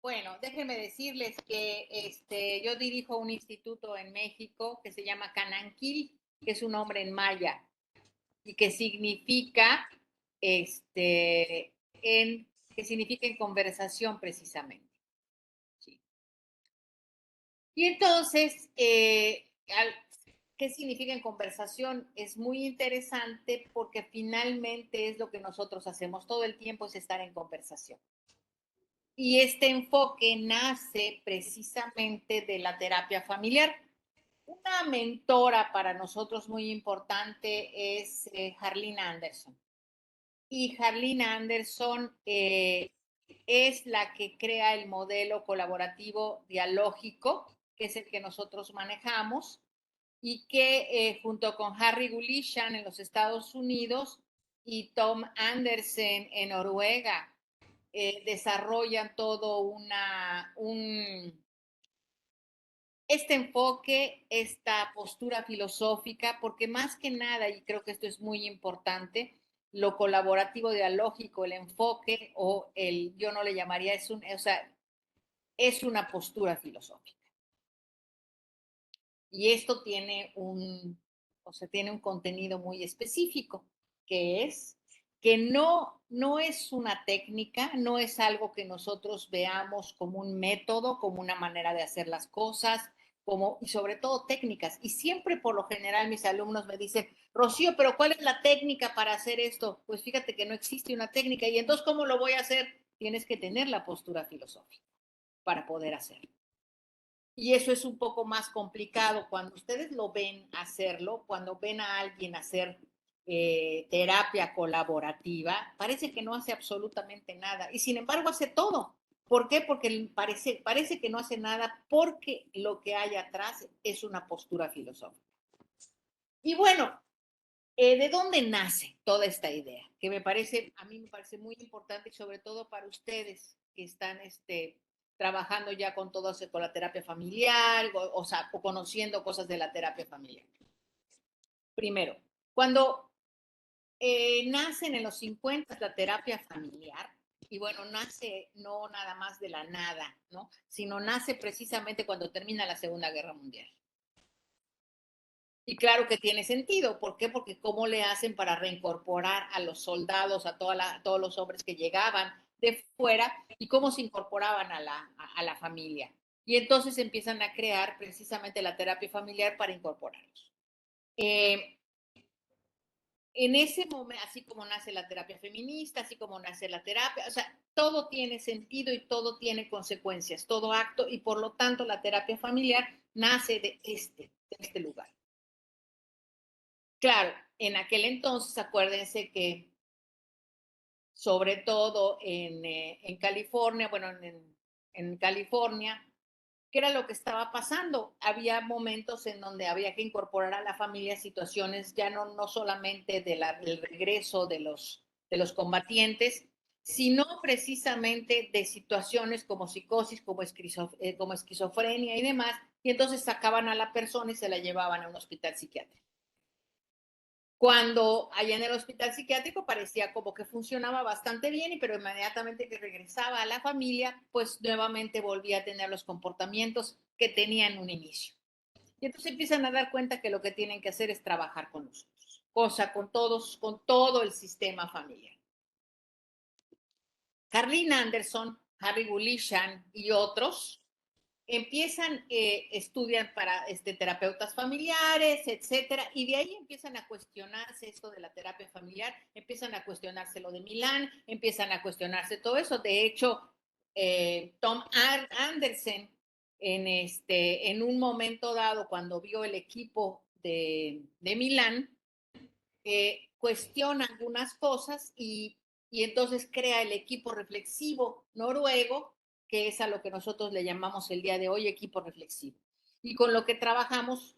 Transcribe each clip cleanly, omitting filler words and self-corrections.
Bueno, déjenme decirles que yo dirijo un instituto en México que se llama Cananquil, que es un nombre en maya y que significa, este, que significa en conversación precisamente. Sí. Y entonces, ¿qué significa en conversación? Es muy interesante porque finalmente es lo que nosotros hacemos todo el tiempo, es estar en conversación. Y este enfoque nace precisamente de la terapia familiar. Una mentora para nosotros muy importante es Harlene Anderson. Y Harlene Anderson es la que crea el modelo colaborativo dialógico, que es el que nosotros manejamos, y que junto con Harry Gulishan en los Estados Unidos y Tom Andersen en Noruega, desarrollan todo este enfoque, esta postura filosófica, porque más que nada, y creo que esto es muy importante, lo colaborativo dialógico, el enfoque yo no le llamaría, es una postura filosófica. Y esto tiene un contenido muy específico, que es que no es una técnica, no es algo que nosotros veamos como un método, como una manera de hacer las cosas, y sobre todo técnicas. Y siempre por lo general mis alumnos me dicen, Rocío, pero ¿cuál es la técnica para hacer esto? Pues fíjate que no existe una técnica. Y entonces, ¿cómo lo voy a hacer? Tienes que tener la postura filosófica para poder hacerlo. Y eso es un poco más complicado cuando ustedes lo ven hacerlo, cuando ven a alguien hacer terapia colaborativa, parece que no hace absolutamente nada y sin embargo hace todo. ¿Por qué? Porque parece que no hace nada porque lo que hay atrás es una postura filosófica. Y bueno, ¿de dónde nace toda esta idea? Que a mí me parece muy importante y sobre todo para ustedes que están trabajando ya con todo eso, con la terapia familiar, o conociendo cosas de la terapia familiar. Primero, cuando nacen en los 50 la terapia familiar, y bueno, nace no nada más de la nada, ¿no? Sino nace precisamente cuando termina la Segunda Guerra Mundial. Y claro que tiene sentido. ¿Por qué? Porque cómo le hacen para reincorporar a los soldados, todos los hombres que llegaban de fuera y cómo se incorporaban a la familia. Y entonces empiezan a crear precisamente la terapia familiar para incorporarlos. En ese momento, así como nace la terapia feminista, así como nace la terapia, o sea, todo tiene sentido y todo tiene consecuencias, todo acto, y por lo tanto la terapia familiar nace de este lugar. Claro, en aquel entonces, acuérdense que sobre todo en California, bueno, en California, ¿qué era lo que estaba pasando? Había momentos en donde había que incorporar a la familia situaciones ya no solamente del regreso de los combatientes, sino precisamente de situaciones como psicosis, como esquizofrenia y demás, y entonces sacaban a la persona y se la llevaban a un hospital psiquiátrico. Cuando allá en el hospital psiquiátrico parecía como que funcionaba bastante bien, pero inmediatamente que regresaba a la familia, pues nuevamente volvía a tener los comportamientos que tenía en un inicio. Y entonces empiezan a dar cuenta que lo que tienen que hacer es trabajar con nosotros, con todo el sistema familiar. Carlin Anderson, Harry Gulishan y otros estudian para terapeutas familiares, etcétera, y de ahí empiezan a cuestionarse esto de la terapia familiar, empiezan a cuestionarse lo de Milán, empiezan a cuestionarse todo eso. De hecho, Tom Andersen, en un momento dado, cuando vio el equipo de Milán, cuestiona algunas cosas y entonces crea el equipo reflexivo noruego, que es a lo que nosotros le llamamos el día de hoy equipo reflexivo. Y con lo que trabajamos,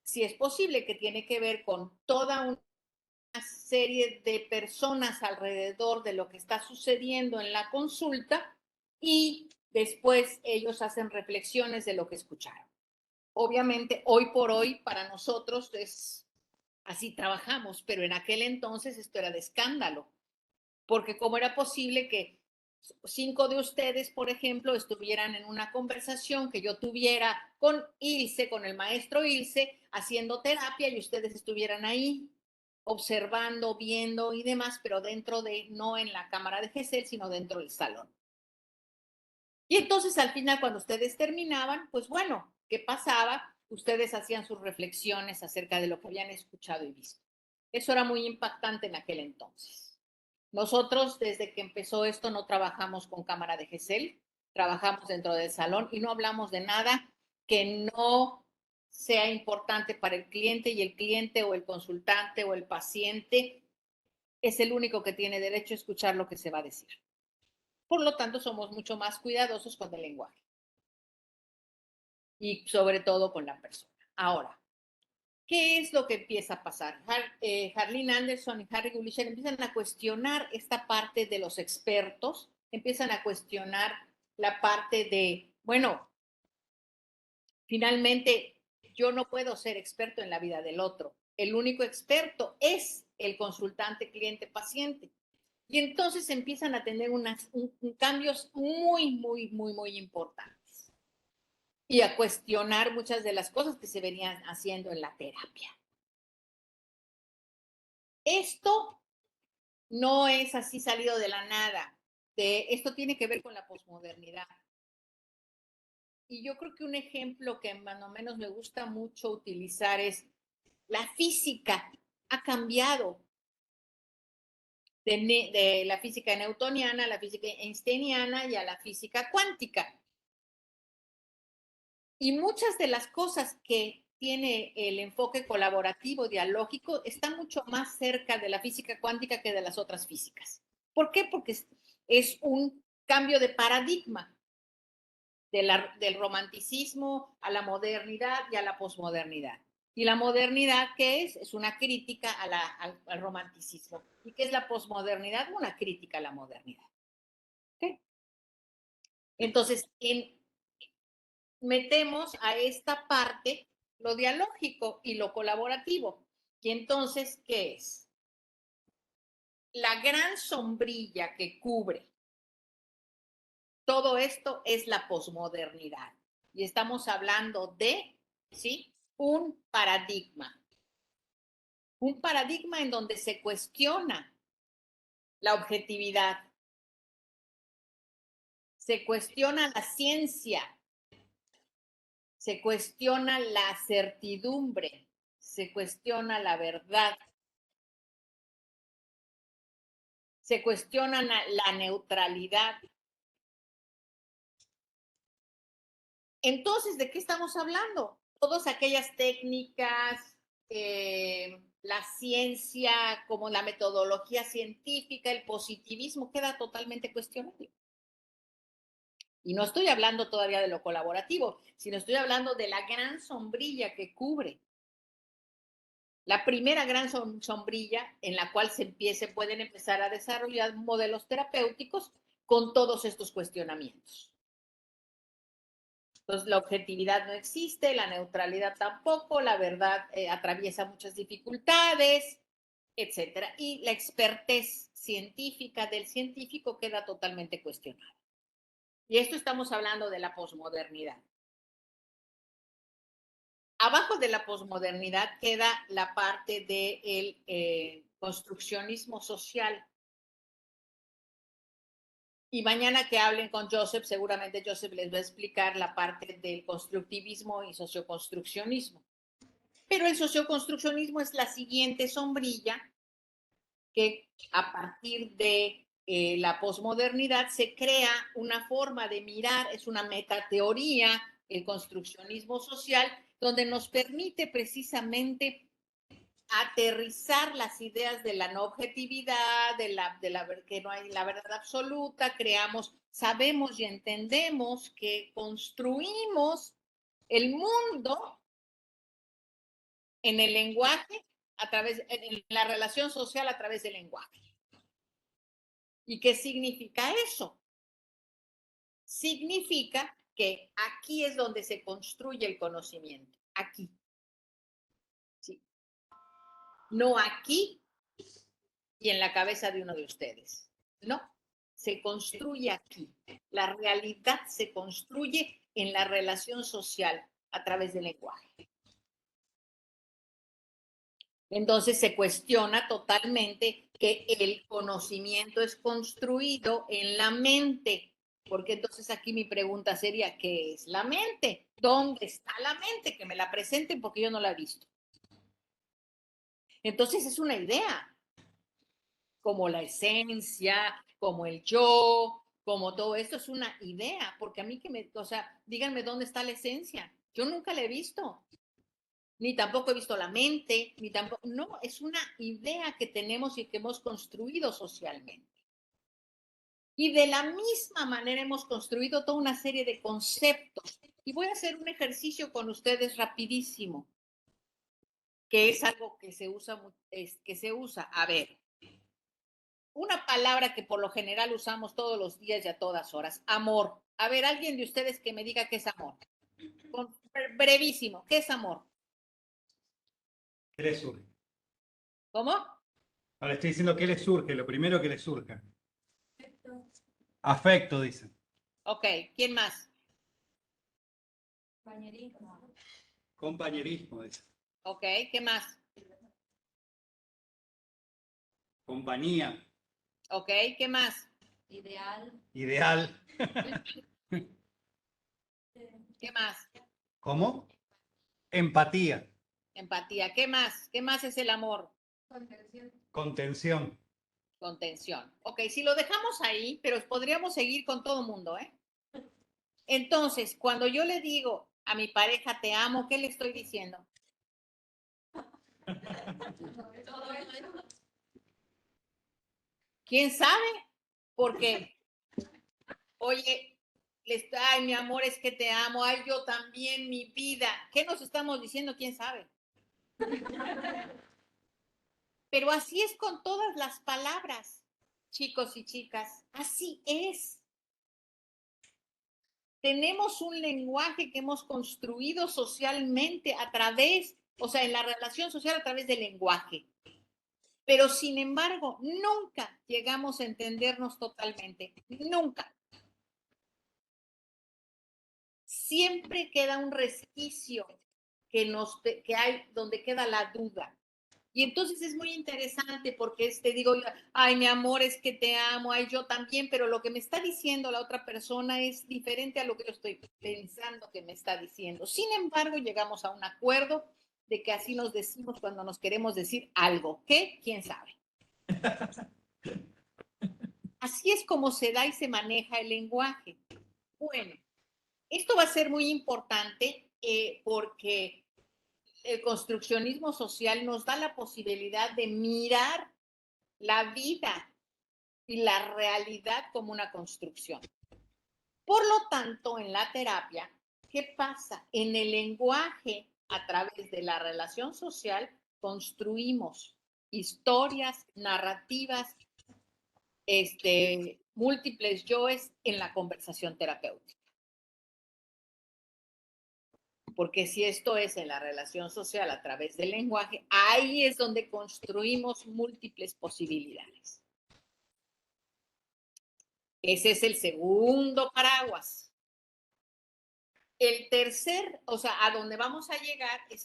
si es posible, que tiene que ver con toda una serie de personas alrededor de lo que está sucediendo en la consulta y después ellos hacen reflexiones de lo que escucharon. Obviamente, hoy por hoy, para nosotros así trabajamos, pero en aquel entonces esto era de escándalo, porque cómo era posible que 5 de ustedes, por ejemplo, estuvieran en una conversación que yo tuviera con Ilse, con el maestro Ilse, haciendo terapia y ustedes estuvieran ahí observando, viendo y demás, pero dentro de, no en la cámara de GESEL, sino dentro del salón. Y entonces al final, cuando ustedes terminaban, pues bueno, ¿qué pasaba? Ustedes hacían sus reflexiones acerca de lo que habían escuchado y visto. Eso era muy impactante en aquel entonces. Nosotros, desde que empezó esto, no trabajamos con cámara de GESEL, trabajamos dentro del salón y no hablamos de nada que no sea importante para el cliente, y el cliente o el consultante o el paciente es el único que tiene derecho a escuchar lo que se va a decir. Por lo tanto, somos mucho más cuidadosos con el lenguaje y sobre todo con la persona. Ahora, ¿qué es lo que empieza a pasar? Harleen Anderson y Harry Gulicher empiezan a cuestionar esta parte de los expertos, empiezan a cuestionar la parte de, bueno, finalmente yo no puedo ser experto en la vida del otro. El único experto es el consultante, cliente, paciente. Y entonces empiezan a tener cambios muy importantes y a cuestionar muchas de las cosas que se venían haciendo en la terapia. Esto no es así salido de la nada. Esto tiene que ver con la posmodernidad. Y yo creo que un ejemplo que más o menos me gusta mucho utilizar es la física ha cambiado de la física newtoniana a la física einsteiniana y a la física cuántica. Y muchas de las cosas que tiene el enfoque colaborativo, dialógico, están mucho más cerca de la física cuántica que de las otras físicas. ¿Por qué? Porque es un cambio de paradigma del romanticismo a la modernidad y a la posmodernidad. Y la modernidad, ¿qué es? Es una crítica al romanticismo. ¿Y qué es la posmodernidad? Una crítica a la modernidad. ¿Okay? Entonces, metemos a esta parte lo dialógico y lo colaborativo. Y entonces, ¿qué es? La gran sombrilla que cubre todo esto es la posmodernidad. Y estamos hablando de, ¿sí? Un paradigma. Un paradigma en donde se cuestiona la objetividad, se cuestiona la ciencia, se cuestiona la certidumbre, se cuestiona la verdad, se cuestiona la neutralidad. Entonces, ¿de qué estamos hablando? Todas aquellas técnicas, la ciencia, como la metodología científica, el positivismo, queda totalmente cuestionable. Y no estoy hablando todavía de lo colaborativo, sino estoy hablando de la gran sombrilla que cubre. La primera gran sombrilla en la cual pueden empezar a desarrollar modelos terapéuticos con todos estos cuestionamientos. Entonces, la objetividad no existe, la neutralidad tampoco, la verdad atraviesa muchas dificultades, etcétera. Y la expertez científica del científico queda totalmente cuestionada. Y esto estamos hablando de la posmodernidad. Abajo de la posmodernidad queda la parte del construccionismo social. Y mañana que hablen con Joseph, seguramente Joseph les va a explicar la parte del constructivismo y socioconstruccionismo. Pero el socioconstruccionismo es la siguiente sombrilla que a partir de la posmodernidad se crea una forma de mirar, es una metateoría, el construccionismo social, donde nos permite precisamente aterrizar las ideas de la no objetividad, que no hay la verdad absoluta, sabemos y entendemos que construimos el mundo en el lenguaje, en la relación social a través del lenguaje. ¿Y qué significa eso? Significa que aquí es donde se construye el conocimiento, aquí. ¿Sí? No aquí y en la cabeza de uno de ustedes. No, se construye aquí. La realidad se construye en la relación social a través del lenguaje. Entonces se cuestiona totalmente que el conocimiento es construido en la mente, porque entonces aquí mi pregunta sería, ¿qué es la mente? ¿Dónde está la mente? Que me la presenten porque yo no la he visto. Entonces es una idea, como la esencia, como el yo, como todo esto es una idea, porque a mí o sea, díganme dónde está la esencia. Yo nunca la he visto, ni tampoco he visto la mente, ni tampoco, no, es una idea que tenemos y que hemos construido socialmente. Y de la misma manera hemos construido toda una serie de conceptos. Y voy a hacer un ejercicio con ustedes rapidísimo, que es algo que se usa, a ver, una palabra que por lo general usamos todos los días y a todas horas, amor. A ver, alguien de ustedes que me diga qué es amor. Brevísimo, ¿qué es amor? ¿Qué le surge? ¿Cómo? Ahora estoy diciendo qué le surge, lo primero que le surja. Afecto, dicen. Ok, ¿quién más? Compañerismo. Compañerismo, dicen. Ok, ¿qué más? Compañía. Ok, ¿qué más? Ideal. Ideal. ¿Qué más? ¿Cómo? Empatía. Empatía. ¿Qué más? ¿Qué más es el amor? Contención. Contención. Contención. Ok, si lo dejamos ahí, pero podríamos seguir con todo el mundo, ¿eh? Entonces, cuando yo le digo a mi pareja te amo, ¿qué le estoy diciendo? Todo eso. ¿Quién sabe? Porque, oye, ay, mi amor, es que te amo, ay, yo también, mi vida. ¿Qué nos estamos diciendo? ¿Quién sabe? Pero así es con todas las palabras, chicos y chicas. Así es. Tenemos un lenguaje que hemos construido socialmente a través, o sea, en la relación social a través del lenguaje. Pero sin embargo, nunca llegamos a entendernos totalmente. Nunca. Siempre queda un resquicio que hay donde queda la duda. Y entonces es muy interesante porque te digo, ay, mi amor, es que te amo, ay, yo también, pero lo que me está diciendo la otra persona es diferente a lo que yo estoy pensando que me está diciendo. Sin embargo, llegamos a un acuerdo de que así nos decimos cuando nos queremos decir algo. ¿Qué? ¿Quién sabe? Así es como se da y se maneja el lenguaje. Bueno, esto va a ser muy importante porque el construccionismo social nos da la posibilidad de mirar la vida y la realidad como una construcción. Por lo tanto, en la terapia, ¿qué pasa? En el lenguaje, a través de la relación social, construimos historias, narrativas, múltiples yoes en la conversación terapéutica. Porque si esto es en la relación social a través del lenguaje, ahí es donde construimos múltiples posibilidades. Ese es el segundo paraguas. El tercer, o sea, a donde vamos a llegar es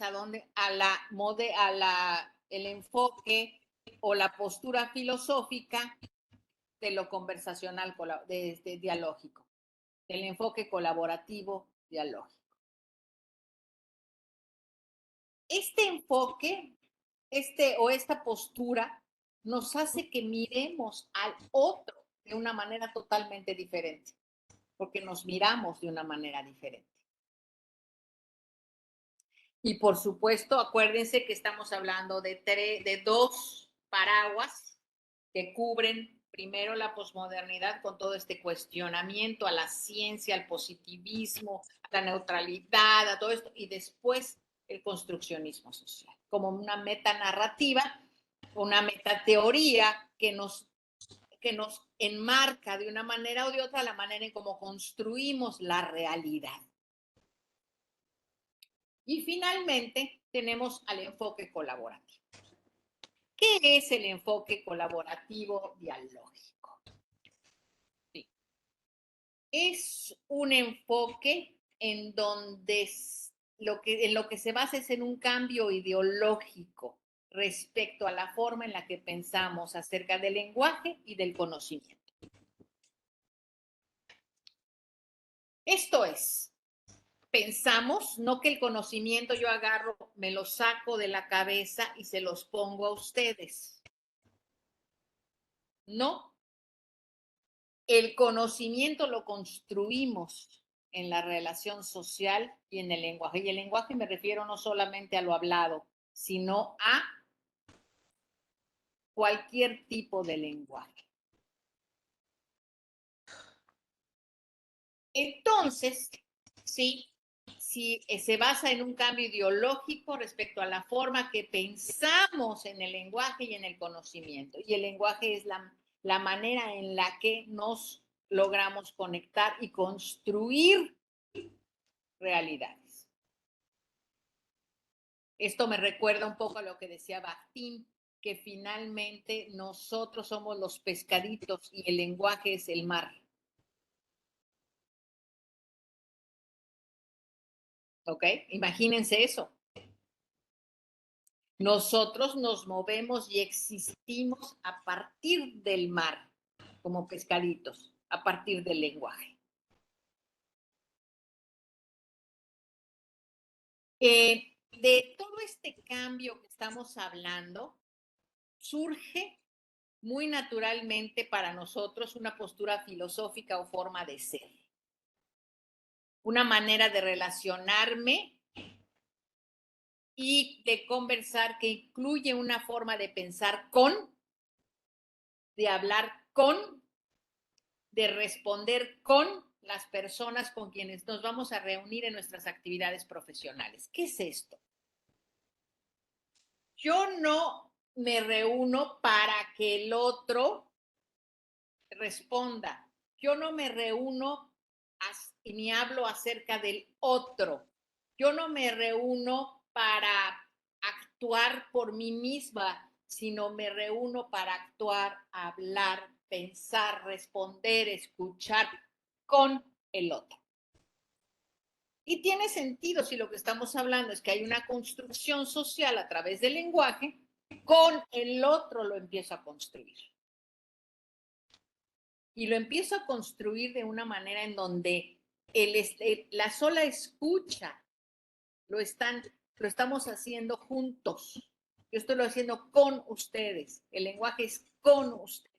el enfoque o la postura filosófica de lo conversacional, dialógico, el enfoque colaborativo dialógico. Este enfoque, esta postura nos hace que miremos al otro de una manera totalmente diferente, porque nos miramos de una manera diferente. Y por supuesto, acuérdense que estamos hablando de dos paraguas que cubren primero la posmodernidad con todo este cuestionamiento a la ciencia, al positivismo, a la neutralidad, a todo esto, y después el construccionismo social, como una metanarrativa, una metateoría que nos enmarca de una manera o de otra la manera en cómo construimos la realidad. Y finalmente tenemos al enfoque colaborativo. ¿Qué es el enfoque colaborativo dialógico? es un enfoque en donde en lo que se basa es en un cambio ideológico respecto a la forma en la que pensamos acerca del lenguaje y del conocimiento. Esto es, pensamos, no que el conocimiento yo agarro, me lo saco de la cabeza y se los pongo a ustedes. No, el conocimiento lo construimos en la relación social y en el lenguaje. Y el lenguaje me refiero no solamente a lo hablado, sino a cualquier tipo de lenguaje. Entonces, sí, si se basa en un cambio ideológico respecto a la forma que pensamos en el lenguaje y en el conocimiento. Y el lenguaje es la manera en la que nos logramos conectar y construir realidades. Esto me recuerda un poco a lo que decía Bakhtin, que finalmente nosotros somos los pescaditos y el lenguaje es el mar. ¿Ok? Imagínense eso. Nosotros nos movemos y existimos a partir del mar, como pescaditos, a partir del lenguaje. De todo este cambio que estamos hablando, surge muy naturalmente para nosotros una postura filosófica o forma de ser. Una manera de relacionarme y de conversar que incluye una forma de pensar con, de hablar con, de responder con las personas con quienes nos vamos a reunir en nuestras actividades profesionales. ¿Qué es esto? Yo no me reúno para que el otro responda. Yo no me reúno ni hablo acerca del otro. Yo no me reúno para actuar por mí misma, sino me reúno para actuar, hablar, pensar, responder, escuchar con el otro. Y tiene sentido si lo que estamos hablando es que hay una construcción social a través del lenguaje, con el otro lo empiezo a construir. Y lo empiezo a construir de una manera en donde la sola escucha lo estamos haciendo juntos. Yo estoy lo haciendo con ustedes. El lenguaje es con ustedes.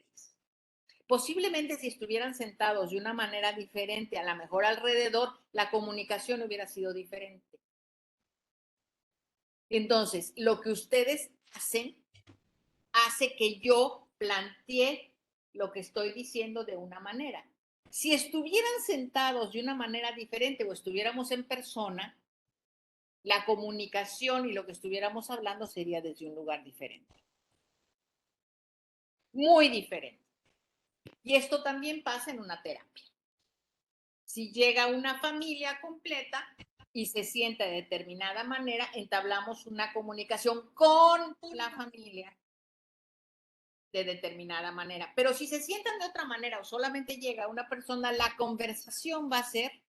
Posiblemente si estuvieran sentados de una manera diferente, a lo mejor alrededor, la comunicación hubiera sido diferente. Entonces, lo que ustedes hacen hace que yo plantee lo que estoy diciendo de una manera. Si estuvieran sentados de una manera diferente o estuviéramos en persona, la comunicación y lo que estuviéramos hablando sería desde un lugar diferente. Muy diferente. Y esto también pasa en una terapia. Si llega una familia completa y se siente de determinada manera, entablamos una comunicación con la familia de determinada manera. Pero si se sientan de otra manera o solamente llega una persona, la conversación va a ser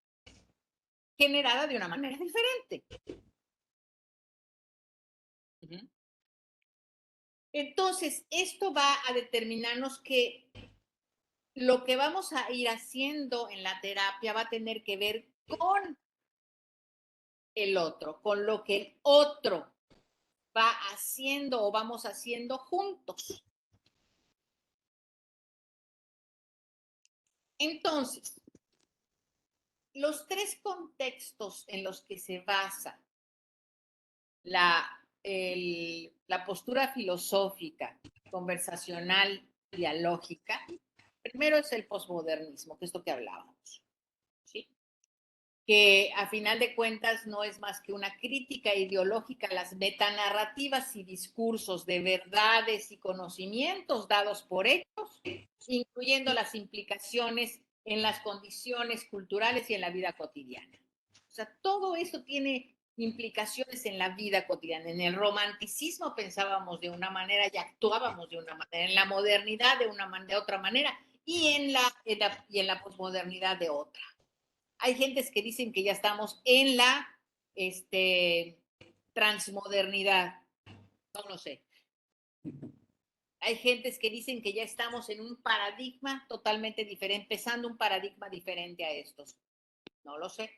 generada de una manera diferente. Entonces, esto va a determinarnos que lo que vamos a ir haciendo en la terapia va a tener que ver con el otro, con lo que el otro va haciendo o vamos haciendo juntos. Entonces, los tres contextos en los que se basa la postura filosófica, conversacional, dialógica, primero es el posmodernismo, que es lo que hablábamos, ¿sí? Que a final de cuentas no es más que una crítica ideológica a las metanarrativas y discursos de verdades y conocimientos dados por hechos, incluyendo las implicaciones en las condiciones culturales y en la vida cotidiana. O sea, todo eso tiene implicaciones en la vida cotidiana. En el romanticismo pensábamos de una manera y actuábamos de una manera, en la modernidad de otra manera, y en la posmodernidad de otra. Hay gentes que dicen que ya estamos en la transmodernidad, no lo sé. Hay gentes que dicen que ya estamos en un paradigma totalmente diferente, empezando un paradigma diferente a estos. No lo sé.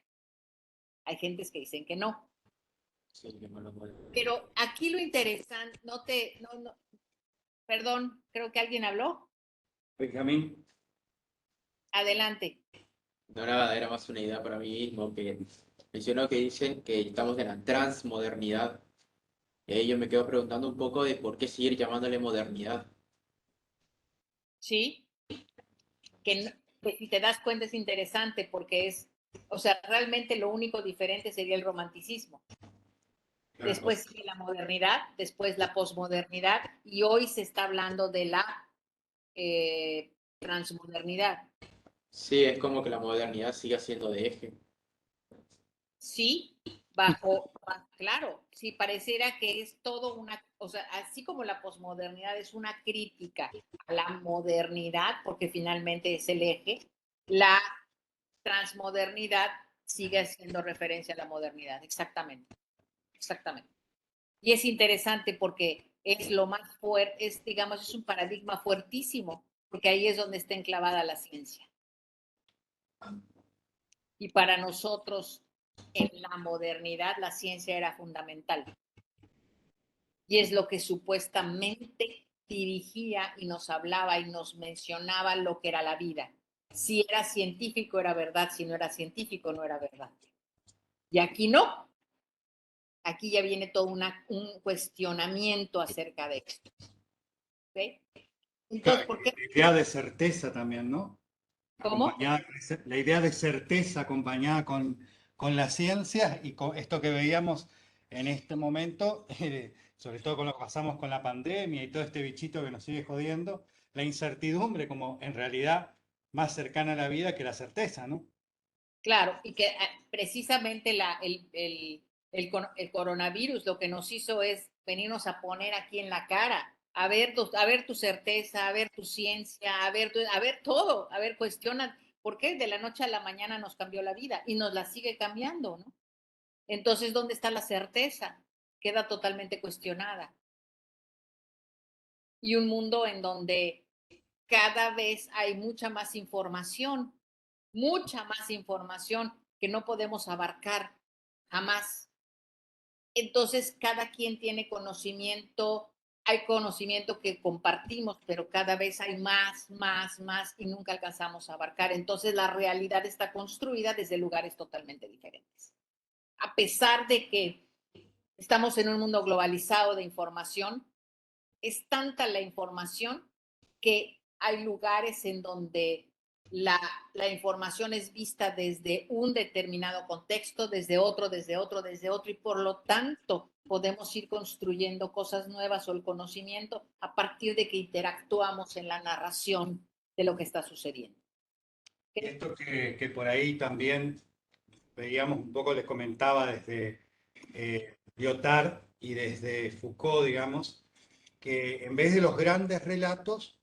Hay gentes que dicen que no. Sí, que me lo muero. Pero aquí lo interesante, perdón, creo que alguien habló. Benjamín, Adelante. No, nada, era más una idea para mí mismo que mencionó que dicen que estamos en la transmodernidad. Y ahí yo me quedo preguntando un poco de por qué seguir llamándole modernidad. Sí, que si te das cuenta es interesante porque o sea, realmente lo único diferente sería el romanticismo. Después sigue la modernidad, después la posmodernidad y hoy se está hablando de la transmodernidad. Sí, es como que la modernidad siga siendo de eje. Sí, claro, sí, pareciera que es todo o sea, así como la posmodernidad es una crítica a la modernidad, porque finalmente es el eje, la transmodernidad sigue haciendo referencia a la modernidad, exactamente, exactamente. Y es interesante porque es lo más fuerte, digamos, es un paradigma fuertísimo, porque ahí es donde está enclavada la ciencia. Y para nosotros, en la modernidad, la ciencia era fundamental. Y es lo que supuestamente dirigía y nos hablaba y nos mencionaba lo que era la vida. Si era científico era verdad, si no era científico no era verdad. Y aquí no. Aquí ya viene todo un cuestionamiento acerca de esto. ¿Okay? Entonces, claro, ¿por qué? la idea de certeza también, ¿no? ¿Cómo? La idea de certeza acompañada con la ciencia y con esto que veíamos en este momento, sobre todo con lo que pasamos con la pandemia y todo este bichito que nos sigue jodiendo, la incertidumbre como en realidad más cercana a la vida que la certeza, ¿no? Claro, y que precisamente el coronavirus lo que nos hizo es venirnos a poner aquí en la cara, a ver tu certeza, a ver tu ciencia, a ver todo, a ver, cuestiona, ¿por qué de la noche a la mañana nos cambió la vida y nos la sigue cambiando, ¿no? Entonces, ¿dónde está la certeza? Queda totalmente cuestionada. Y un mundo en donde cada vez hay mucha más información que no podemos abarcar jamás. Entonces, cada quien tiene conocimiento, hay conocimiento que compartimos, pero cada vez hay más y nunca alcanzamos a abarcar. Entonces, la realidad está construida desde lugares totalmente diferentes. A pesar de que estamos en un mundo globalizado de información, es tanta la información que hay lugares en donde la, la información es vista desde un determinado contexto, desde otro, y por lo tanto podemos ir construyendo cosas nuevas o el conocimiento a partir de que interactuamos en la narración de lo que está sucediendo. Y esto que por ahí también veíamos un poco, les comentaba desde Lyotard y desde Foucault, digamos, que en vez de los grandes relatos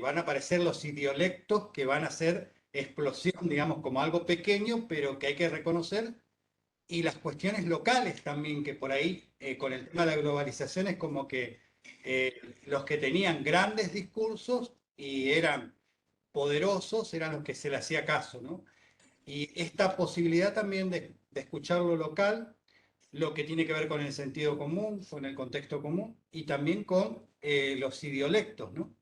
van a aparecer los idiolectos que van a ser explosión, digamos, como algo pequeño, pero que hay que reconocer, y las cuestiones locales también, que por ahí con el tema de la globalización es como que los que tenían grandes discursos y eran poderosos eran los que se le hacía caso, ¿no? Y esta posibilidad también de escuchar lo local, lo que tiene que ver con el sentido común, con el contexto común y también con los idiolectos, ¿no?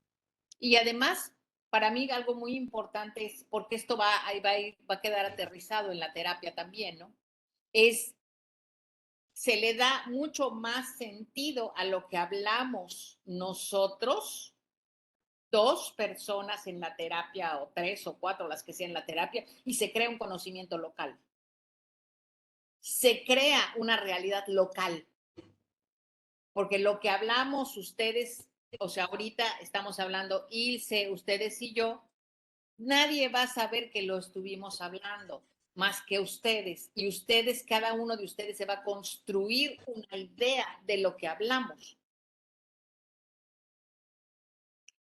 Y además, para mí algo muy importante es, porque esto va a quedar aterrizado en la terapia también, ¿no? Es se le da mucho más sentido a lo que hablamos nosotros, dos personas en la terapia o tres o cuatro, las que sean en la terapia, y se crea un conocimiento local. Se crea una realidad local, porque lo que hablamos ustedes, o sea, ahorita estamos hablando Ilse, ustedes y yo, nadie va a saber que lo estuvimos hablando más que ustedes. Y ustedes, cada uno de ustedes se va a construir una idea de lo que hablamos.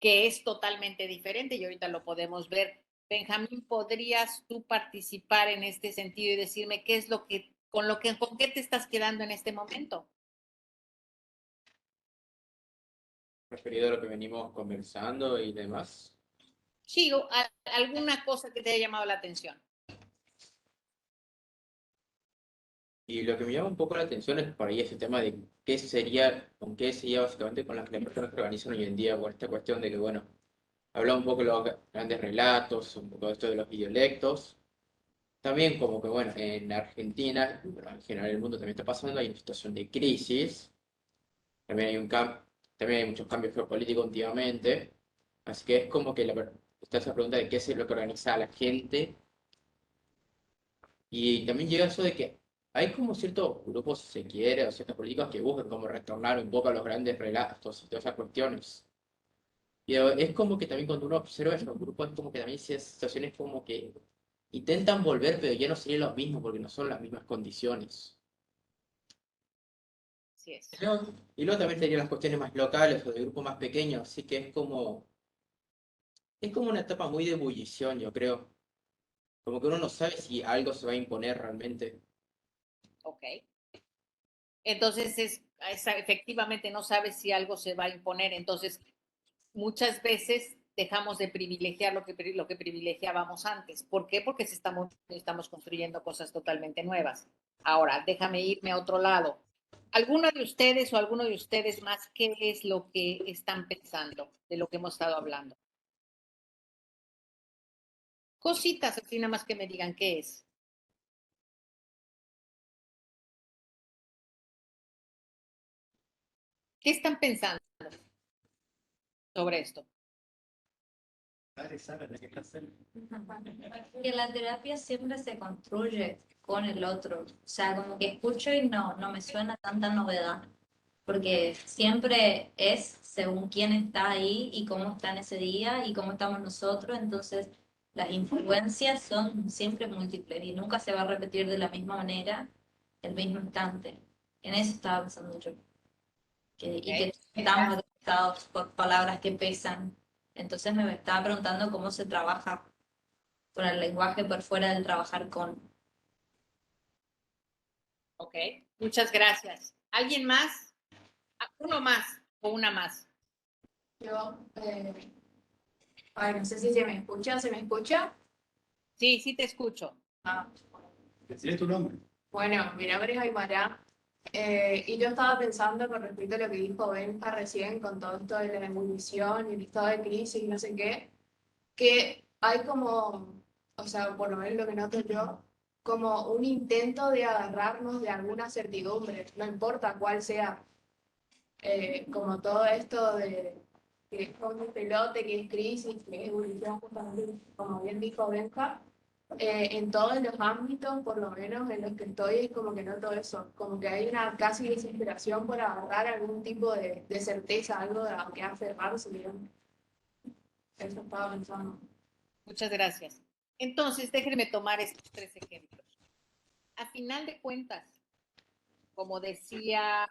que es totalmente diferente y ahorita lo podemos ver. Benjamín, ¿podrías tú participar en este sentido y decirme qué es lo que, con qué te estás quedando en este momento? Referido a lo que venimos conversando y demás. Sí, alguna cosa que te haya llamado la atención. Y lo que me llama un poco la atención es por ahí ese tema de qué sería, con qué sería básicamente con las que las personas que organizan hoy en día, por esta cuestión de que, bueno, habla un poco de los grandes relatos, un poco de esto de los idiolectos. También como que, bueno, en Argentina, pero en general el mundo también está pasando, hay una situación de crisis, también hay también hay muchos cambios geopolíticos últimamente, así que es como que está esa pregunta de qué es lo que organiza a la gente, y también llega eso de que hay como ciertos grupos, si se quiere, o ciertas políticas que buscan como retornar un poco a los grandes relatos y todas esas cuestiones. Y es como que también cuando uno observa esos grupos, es como que también hay situaciones como que intentan volver, pero ya no sería lo mismo porque no son las mismas condiciones. Así es. Y luego también tenían las cuestiones más locales o de grupos más pequeños, así que es como una etapa muy de ebullición, yo creo. Como que uno no sabe si algo se va a imponer realmente. Ok. Entonces, efectivamente no sabes si algo se va a imponer. Entonces, muchas veces dejamos de privilegiar lo que privilegiábamos antes. ¿Por qué? Porque estamos construyendo cosas totalmente nuevas. Ahora, déjame irme a otro lado. ¿Alguna de ustedes o alguno de ustedes más, qué es lo que están pensando de lo que hemos estado hablando? Cositas, así nada más que me digan qué es. ¿Qué están pensando sobre esto? Dale, Sara, la que está cerca. Que la terapia siempre se construye con el otro. O sea, como que escucho y no me suena tanta novedad. Porque siempre es según quién está ahí y cómo está en ese día y cómo estamos nosotros. Entonces, las influencias son siempre múltiples y nunca se va a repetir de la misma manera el mismo instante. En eso estaba pensando yo. Y que estamos afectados por palabras que pesan. Entonces me estaba preguntando cómo se trabaja con el lenguaje por fuera del trabajar con. Ok, muchas gracias. ¿Alguien más? Uno más o una más. Yo, ay, no sé si se me escucha, ¿se me escucha? Sí, sí te escucho. Ah, Deciré tu nombre. bueno, mi nombre es Aymara, y yo estaba pensando con respecto a lo que dijo Benja recién con todo esto de la ebullición y el estado de crisis y no sé qué, que hay como, o sea, por lo menos lo que noto yo, como un intento de agarrarnos de alguna certidumbre, no importa cuál sea, como todo esto de que es como un pelote, que es crisis, que es evolución, justamente, como bien dijo Benja, en todos los ámbitos, por lo menos en los que estoy, es como que noto eso, como que hay una casi desesperación por agarrar algún tipo de certeza, algo a que aferrarse, digamos. Eso estaba pensando. Muchas gracias. Entonces, déjenme tomar estos tres ejemplos. A final de cuentas, como decía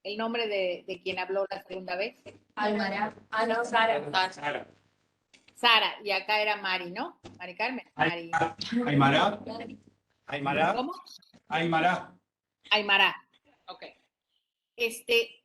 el nombre de quien habló la segunda vez, Aymara, ah, no, Sara. Sara. Sara, y acá era Mari, ¿no? Mari Carmen, Mari. Aymara. Aymara. ¿Cómo? Aymara. Aymara. Ok. ¿Qué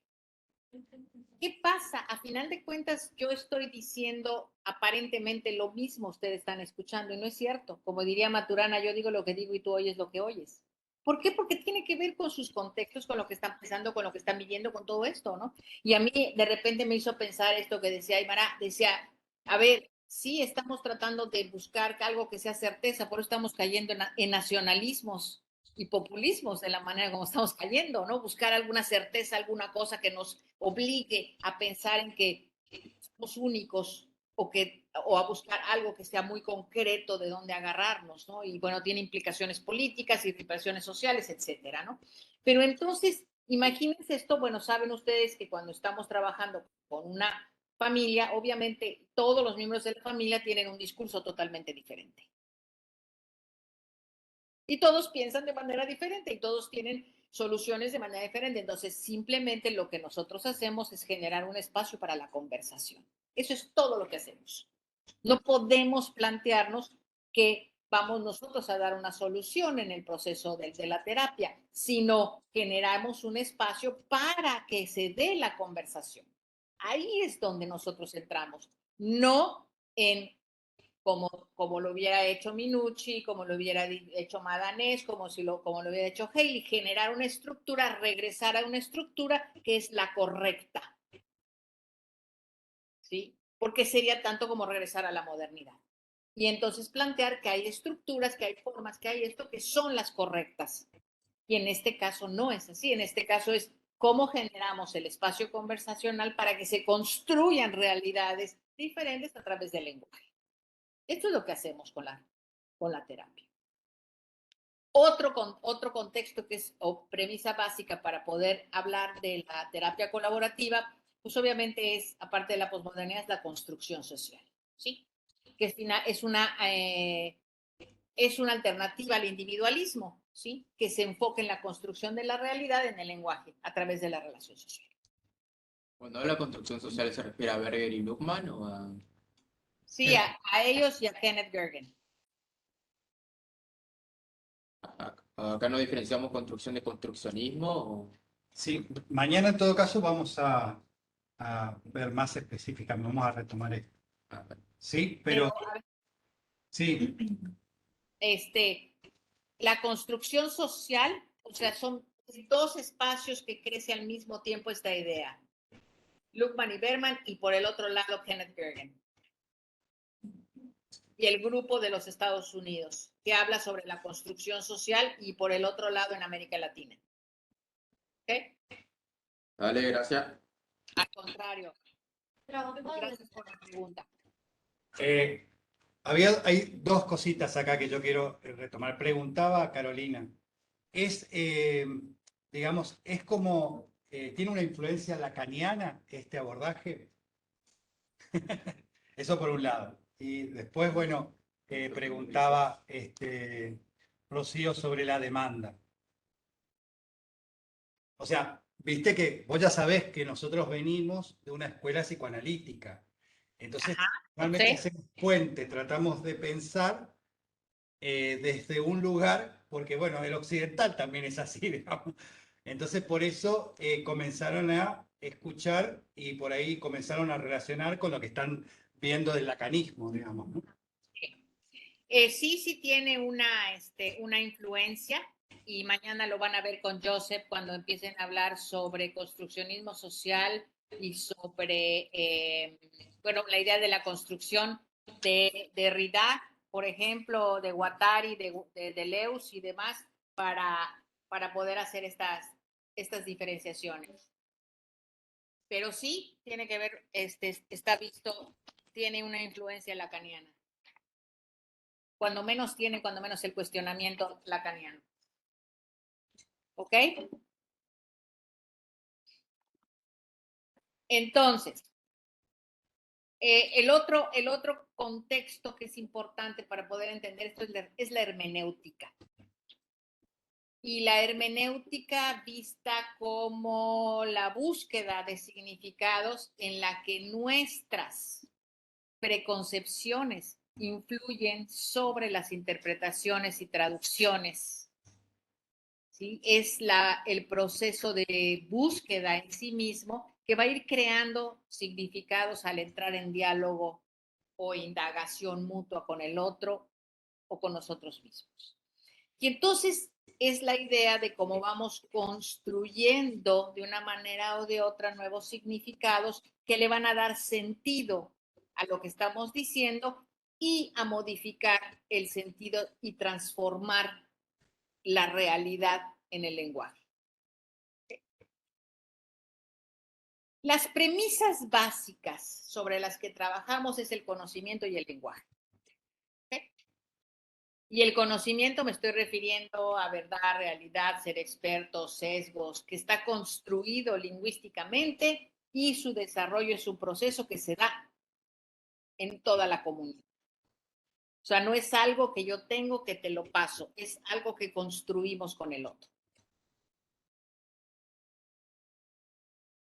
pasa? A final de cuentas, yo estoy diciendo aparentemente lo mismo, ustedes están escuchando, y no es cierto. Como diría Maturana, yo digo lo que digo y tú oyes lo que oyes. ¿Por qué? Porque tiene que ver con sus contextos, con lo que están pensando, con lo que están viviendo, con todo esto, ¿no? Y a mí de repente me hizo pensar esto que decía Aymara, decía, a ver, sí estamos tratando de buscar algo que sea certeza, por eso estamos cayendo en nacionalismos y populismos de la manera como estamos cayendo, ¿no? Buscar alguna certeza, alguna cosa que nos obligue a pensar en que somos únicos o a buscar algo que sea muy concreto de dónde agarrarnos, ¿no? Y bueno, tiene implicaciones políticas y implicaciones sociales, etcétera, ¿no? Pero entonces, imagínense esto, bueno, saben ustedes que cuando estamos trabajando con una familia, obviamente todos los miembros de la familia tienen un discurso totalmente diferente. Y todos piensan de manera diferente y todos tienen soluciones de manera diferente. Entonces, simplemente lo que nosotros hacemos es generar un espacio para la conversación. Eso es todo lo que hacemos. No podemos plantearnos que vamos nosotros a dar una solución en el proceso de la terapia, sino generamos un espacio para que se dé la conversación. Ahí es donde nosotros entramos, no en como lo hubiera hecho Minucci, como lo hubiera hecho Madanés, como lo hubiera hecho Haley, generar una estructura, regresar a una estructura que es la correcta, ¿sí? Porque sería tanto como regresar a la modernidad. Y entonces plantear que hay estructuras, que hay formas, que hay esto que son las correctas. Y en este caso no es así, en este caso es cómo generamos el espacio conversacional para que se construyan realidades diferentes a través del lenguaje. Esto es lo que hacemos con la terapia. Otro contexto que es o premisa básica para poder hablar de la terapia colaborativa, pues obviamente es, aparte de la posmodernidad, es la construcción social, ¿sí? Que es una alternativa al individualismo, ¿sí? Que se enfoca en la construcción de la realidad en el lenguaje, a través de la relación social. Cuando habla de construcción social, ¿se refiere a Berger y Luhmann o a...? Sí, a ellos y a Kenneth Gergen. Acá no diferenciamos construcción de construccionismo o... Sí, mañana en todo caso vamos a ver más específicamente, vamos a retomar esto. Ah, bueno. Sí, Pero, pero a ver, sí, la construcción social, o sea, son dos espacios que crecen al mismo tiempo esta idea. Luhmann y Berman, y por el otro lado Kenneth Gergen. Y el grupo de los Estados Unidos, que habla sobre la construcción social, y por el otro lado en América Latina. ¿Ok? Dale, gracias. Al contrario. Gracias por la pregunta. eh, hay dos cositas acá que yo quiero retomar. Preguntaba Carolina, digamos, es como, tiene una influencia lacaniana este abordaje. Eso por un lado. Y después, bueno, preguntaba Rocío sobre la demanda. O sea, viste que vos ya sabés que nosotros venimos de una escuela psicoanalítica. Entonces, Ajá, realmente ¿sí? hacemos puente, tratamos de pensar desde un lugar, porque bueno, el occidental también es así, digamos. Entonces, por eso comenzaron a escuchar y por ahí comenzaron a relacionar con lo que están viendo del lacanismo, digamos, ¿no? Sí tiene una influencia, y mañana lo van a ver con Joseph cuando empiecen a hablar sobre construccionismo social y sobre, bueno, la idea de la construcción de Derrida, por ejemplo, de Guattari, de Deleuze y demás, para poder hacer estas diferenciaciones. Pero sí tiene que ver, está visto, tiene una influencia lacaniana. Cuando menos el cuestionamiento lacaniano. ¿Ok? Entonces, el otro contexto que es importante para poder entender esto es la hermenéutica. Y la hermenéutica vista como la búsqueda de significados en la que nuestras preconcepciones influyen sobre las interpretaciones y traducciones. ¿Sí? Es el proceso de búsqueda en sí mismo que va a ir creando significados al entrar en diálogo o indagación mutua con el otro o con nosotros mismos. Y entonces es la idea de cómo vamos construyendo de una manera o de otra nuevos significados que le van a dar sentido a lo que estamos diciendo y a modificar el sentido y transformar la realidad en el lenguaje. Las premisas básicas sobre las que trabajamos es el conocimiento y el lenguaje. ¿Okay? Y el conocimiento me estoy refiriendo a verdad, realidad, ser experto, sesgos, que está construido lingüísticamente, y su desarrollo es un proceso que se da en toda la comunidad. O sea, no es algo que yo tengo que te lo paso, es algo que construimos con el otro.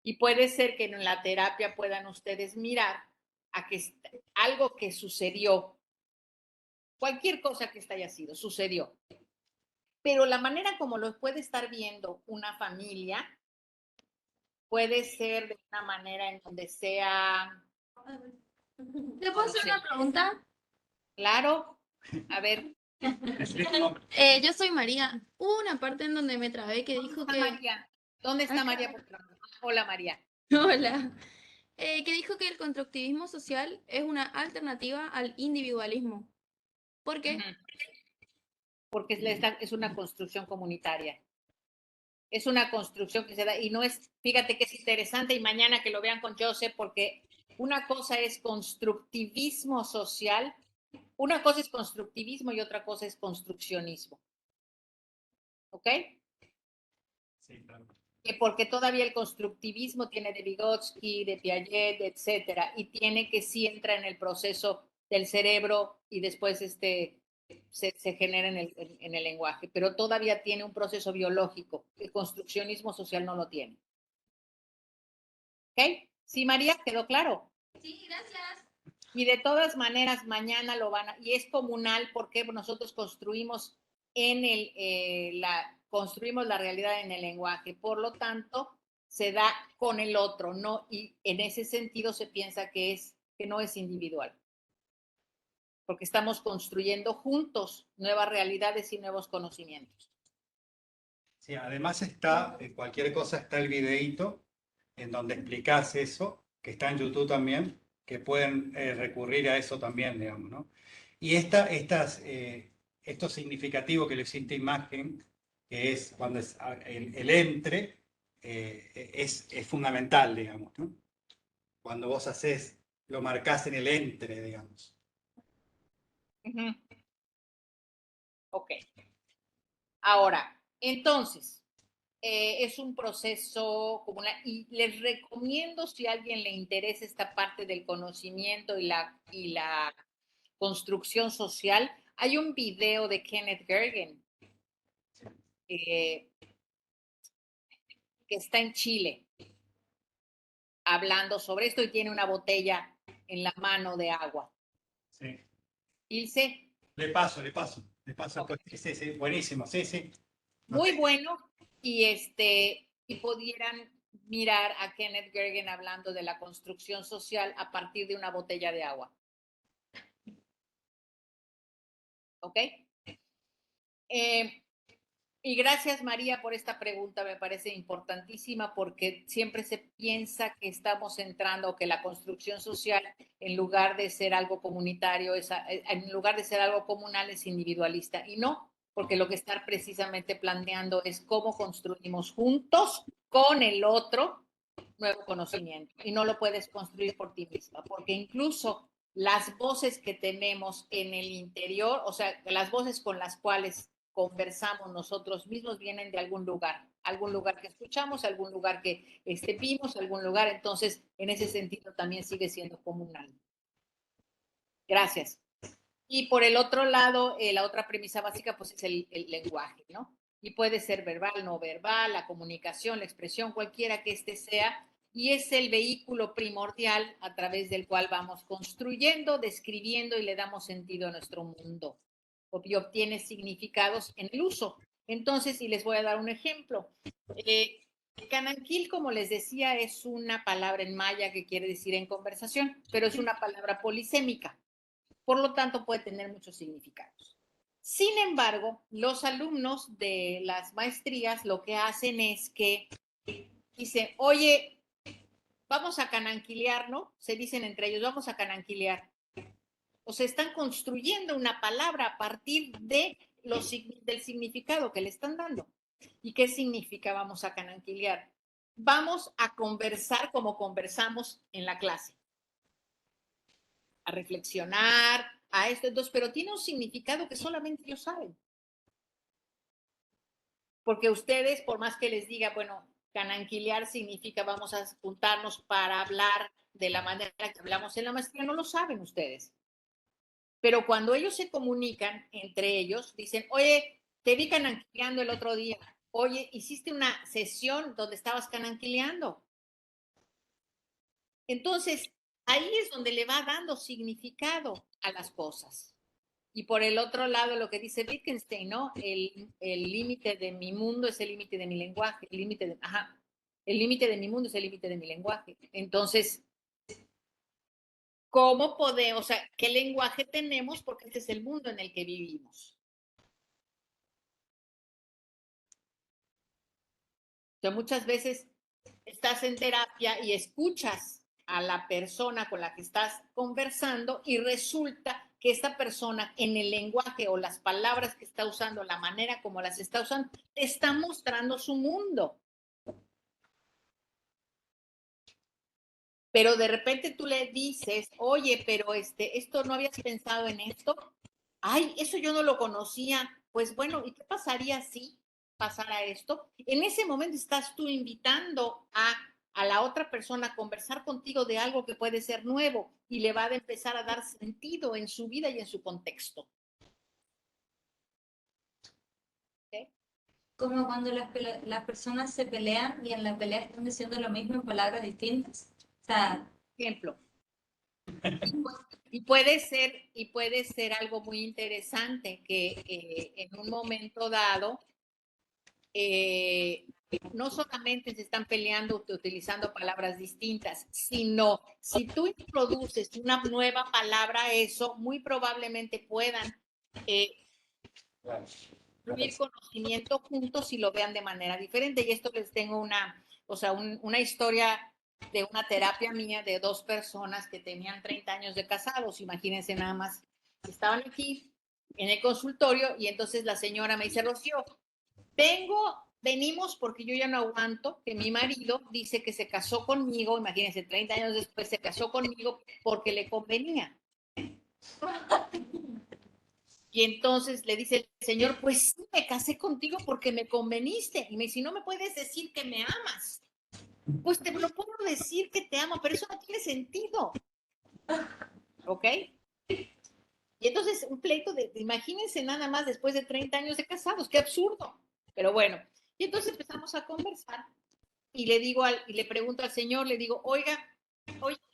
Y puede ser que en la terapia puedan ustedes mirar a que algo que sucedió, cualquier cosa que esta haya sido, sucedió. Pero la manera como lo puede estar viendo una familia puede ser de una manera en donde sea, ¿Te puedo hacer una pregunta? claro, a ver, Yo soy María. Hubo una parte en donde me trabé que dijo ¿dónde está que... María? ¿Dónde está María? Hola, María. Hola. Que dijo que el constructivismo social es una alternativa al individualismo. ¿Por qué? Porque es una construcción comunitaria. Es una construcción que se da, y no es, fíjate que es interesante, y mañana que lo vean con Joseph, porque una cosa es constructivismo social, una cosa es constructivismo y otra cosa es construccionismo. ¿Ok? Sí, claro. Porque todavía el constructivismo tiene de Vygotsky, de Piaget, etcétera, y tiene que sí entra en el proceso del cerebro y después se genera en el lenguaje, pero todavía tiene un proceso biológico. El construccionismo social no lo tiene. ¿Ok? Sí, María, quedó claro. Sí, gracias. Y de todas maneras, mañana lo van a, y es comunal porque nosotros construimos construimos la realidad en el lenguaje. Por lo tanto, se da con el otro, ¿no? Y en ese sentido se piensa que no es individual. Porque estamos construyendo juntos nuevas realidades y nuevos conocimientos. Sí, además está, cualquier cosa está el videíto en donde explicás eso, que está en YouTube también, que pueden recurrir a eso también, digamos, ¿no? Y esto significativo que le hiciste imagen, que es cuando es el entre, es fundamental, digamos, ¿no? Cuando vos lo marcás en el entre, digamos. Ok. Ahora, entonces, es un proceso como y les recomiendo si a alguien le interesa esta parte del conocimiento y la construcción social, hay un video de Kenneth Gergen eh, que está en Chile hablando sobre esto y tiene una botella en la mano de agua. Sí. Ilse. Le paso. Okay. Sí, sí, buenísimo, sí, sí. Muy bueno, y pudieran mirar a Kenneth Gergen hablando de la construcción social a partir de una botella de agua. ¿Ok? Y gracias, María, por esta pregunta. Me parece importantísima porque siempre se piensa que estamos entrando, que la construcción social, en lugar de ser algo comunitario, en lugar de ser algo comunal, es individualista. Y no, porque lo que está precisamente planteando es cómo construimos juntos con el otro nuevo conocimiento. Y no lo puedes construir por ti misma, porque incluso las voces que tenemos en el interior, o sea, las voces con las cuales conversamos nosotros mismos vienen de algún lugar que escuchamos, algún lugar que vimos, algún lugar, entonces en ese sentido también sigue siendo comunal. Gracias. Y por el otro lado, la otra premisa básica pues es el lenguaje, ¿no? Y puede ser verbal, no verbal, la comunicación, la expresión, cualquiera que sea, y es el vehículo primordial a través del cual vamos construyendo, describiendo y le damos sentido a nuestro mundo y obtiene significados en el uso. Entonces, y les voy a dar un ejemplo. Cananquil, como les decía, es una palabra en maya que quiere decir en conversación, pero es una palabra polisémica. Por lo tanto, puede tener muchos significados. Sin embargo, los alumnos de las maestrías lo que hacen es que dicen, oye, vamos a cananquilear, ¿no? Se dicen entre ellos, vamos a cananquilear. O sea, están construyendo una palabra a partir del significado que le están dando. ¿Y qué significa vamos a cananquilear? Vamos a conversar como conversamos en la clase, a reflexionar, a esto, entonces, pero tiene un significado que solamente ellos saben. Porque ustedes, por más que les diga, bueno, cananquilear significa vamos a juntarnos para hablar de la manera que hablamos en la maestría, no lo saben ustedes. Pero cuando ellos se comunican entre ellos, dicen, oye, te vi cananquileando el otro día. Oye, hiciste una sesión donde estabas cananquileando. Entonces, ahí es donde le va dando significado a las cosas. Y por el otro lado, lo que dice Wittgenstein, ¿no? El límite de mi mundo es el límite de mi lenguaje. El límite de mi mundo es el límite de mi lenguaje. Entonces, ¿cómo podemos, o sea, qué lenguaje tenemos? Porque este es el mundo en el que vivimos. O sea, muchas veces estás en terapia y escuchas a la persona con la que estás conversando y resulta que esta persona en el lenguaje o las palabras que está usando, la manera como las está usando, te está mostrando su mundo. Pero de repente tú le dices, oye, pero esto no habías pensado en esto. Ay, eso yo no lo conocía. Pues bueno, ¿y qué pasaría si pasara esto? En ese momento estás tú invitando a la otra persona a conversar contigo de algo que puede ser nuevo y le va a empezar a dar sentido en su vida y en su contexto. ¿Okay? Como cuando las personas se pelean y en la pelea están diciendo lo mismo en palabras distintas. O sea, Ejemplo. Y puede ser algo muy interesante que en un momento dado no solamente se están peleando utilizando palabras distintas, sino si tú introduces una nueva palabra a eso, muy probablemente puedan incluir conocimiento juntos y lo vean de manera diferente. Y esto les tengo una historia de una terapia mía de dos personas que tenían 30 años de casados. Imagínense nada más, estaban aquí en el consultorio y entonces la señora me dice, Rocío, venimos porque yo ya no aguanto que mi marido dice que se casó conmigo, imagínense, 30 años después se casó conmigo porque le convenía. Y entonces le dice el señor, pues sí, me casé contigo porque me conveniste. Y me dice, no me puedes decir que me amas. Pues te lo puedo decir que te amo, pero eso no tiene sentido. ¿Ok? Y entonces un pleito imagínense nada más después de 30 años de casados, qué absurdo. Pero bueno, y entonces empezamos a conversar y y le pregunto al señor, le digo, oiga,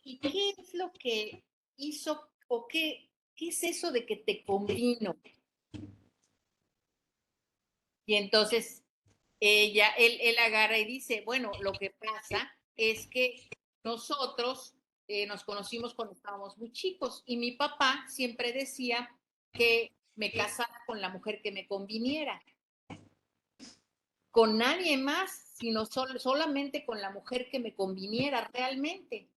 ¿y qué es lo que hizo o qué es eso de que te convino? Y entonces él agarra y dice, bueno, lo que pasa es que nosotros nos conocimos cuando estábamos muy chicos y mi papá siempre decía que me casara con la mujer que me conviniera, con nadie más, sino solamente con la mujer que me conviniera realmente.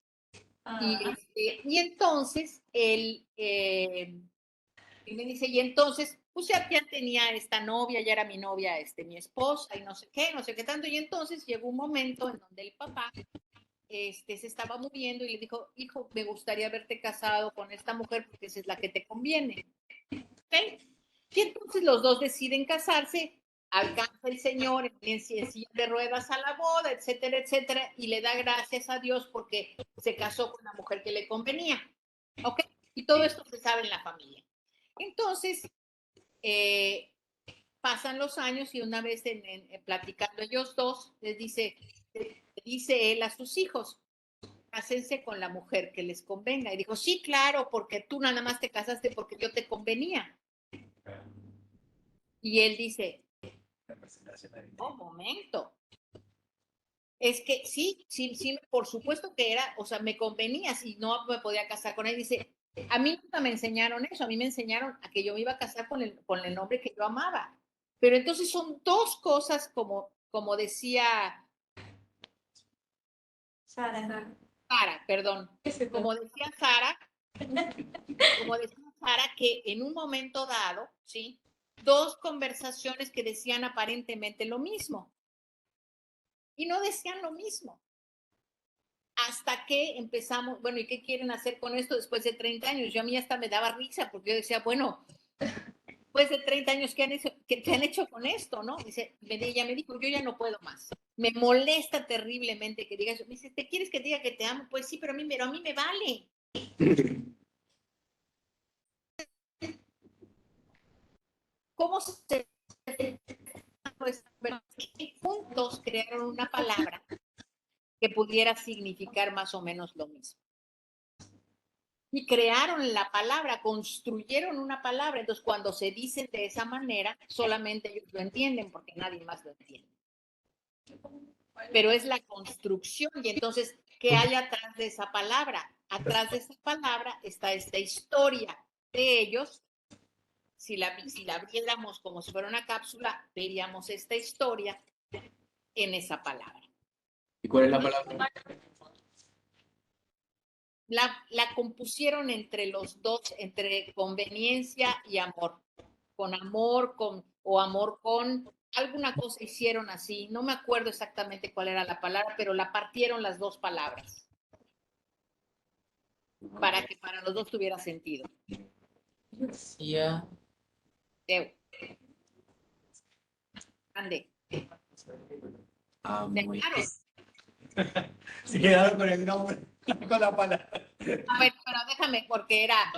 Y entonces y me dice, y entonces, pues ya tenía esta novia, ya era mi novia, mi esposa, y no sé qué tanto. Y entonces llegó un momento en donde el papá se estaba moviendo y le dijo, hijo, me gustaría verte casado con esta mujer porque esa es la que te conviene. ¿Okay? Y entonces los dos deciden casarse, alcanza el señor en silla de ruedas a la boda, etcétera, etcétera, y le da gracias a Dios porque se casó con la mujer que le convenía. ¿Ok? Y todo esto se sabe en la familia. Entonces, pasan los años y una vez platicando ellos dos, dice él a sus hijos, cásense con la mujer que les convenga. Y dijo, sí, claro, porque tú nada más te casaste porque yo te convenía. Y él dice, oh, momento. Es que sí, por supuesto que era, o sea, me convenía, si no me podía casar con él. Dice, a mí nunca me enseñaron eso, a mí me enseñaron a que yo me iba a casar con el hombre que yo amaba. Pero entonces son dos cosas como decía Sara. Perdón, como decía Sara, que en un momento dado, ¿sí? Dos conversaciones que decían aparentemente lo mismo y no decían lo mismo. Hasta que empezamos, bueno, ¿y qué quieren hacer con esto después de 30 años? Yo a mí hasta me daba risa porque yo decía, bueno, después de 30 años, ¿qué han hecho con esto, no? Dice, ella me dijo, yo ya no puedo más. Me molesta terriblemente que digas, me dice, ¿te quieres que diga que te amo? Pues sí, pero a mí me vale. ¿Cómo se pues, juntos crearon una palabra que pudiera significar más o menos lo mismo. Y crearon la palabra, construyeron una palabra. Entonces, cuando se dicen de esa manera, solamente ellos lo entienden porque nadie más lo entiende. Pero es la construcción y entonces, ¿qué hay atrás de esa palabra? Atrás de esa palabra está esta historia de ellos. Si la abriéramos como si fuera una cápsula, veríamos esta historia en esa palabra. ¿Y cuál es la palabra? La compusieron entre los dos, entre conveniencia y amor. Con amor, o amor con, alguna cosa hicieron así. No me acuerdo exactamente cuál era la palabra, pero la partieron las dos palabras para que para los dos tuviera sentido. Decía. Ande. Muy Claro. Se quedaron con el nombre, con la palabra. A ver, pero déjame, porque era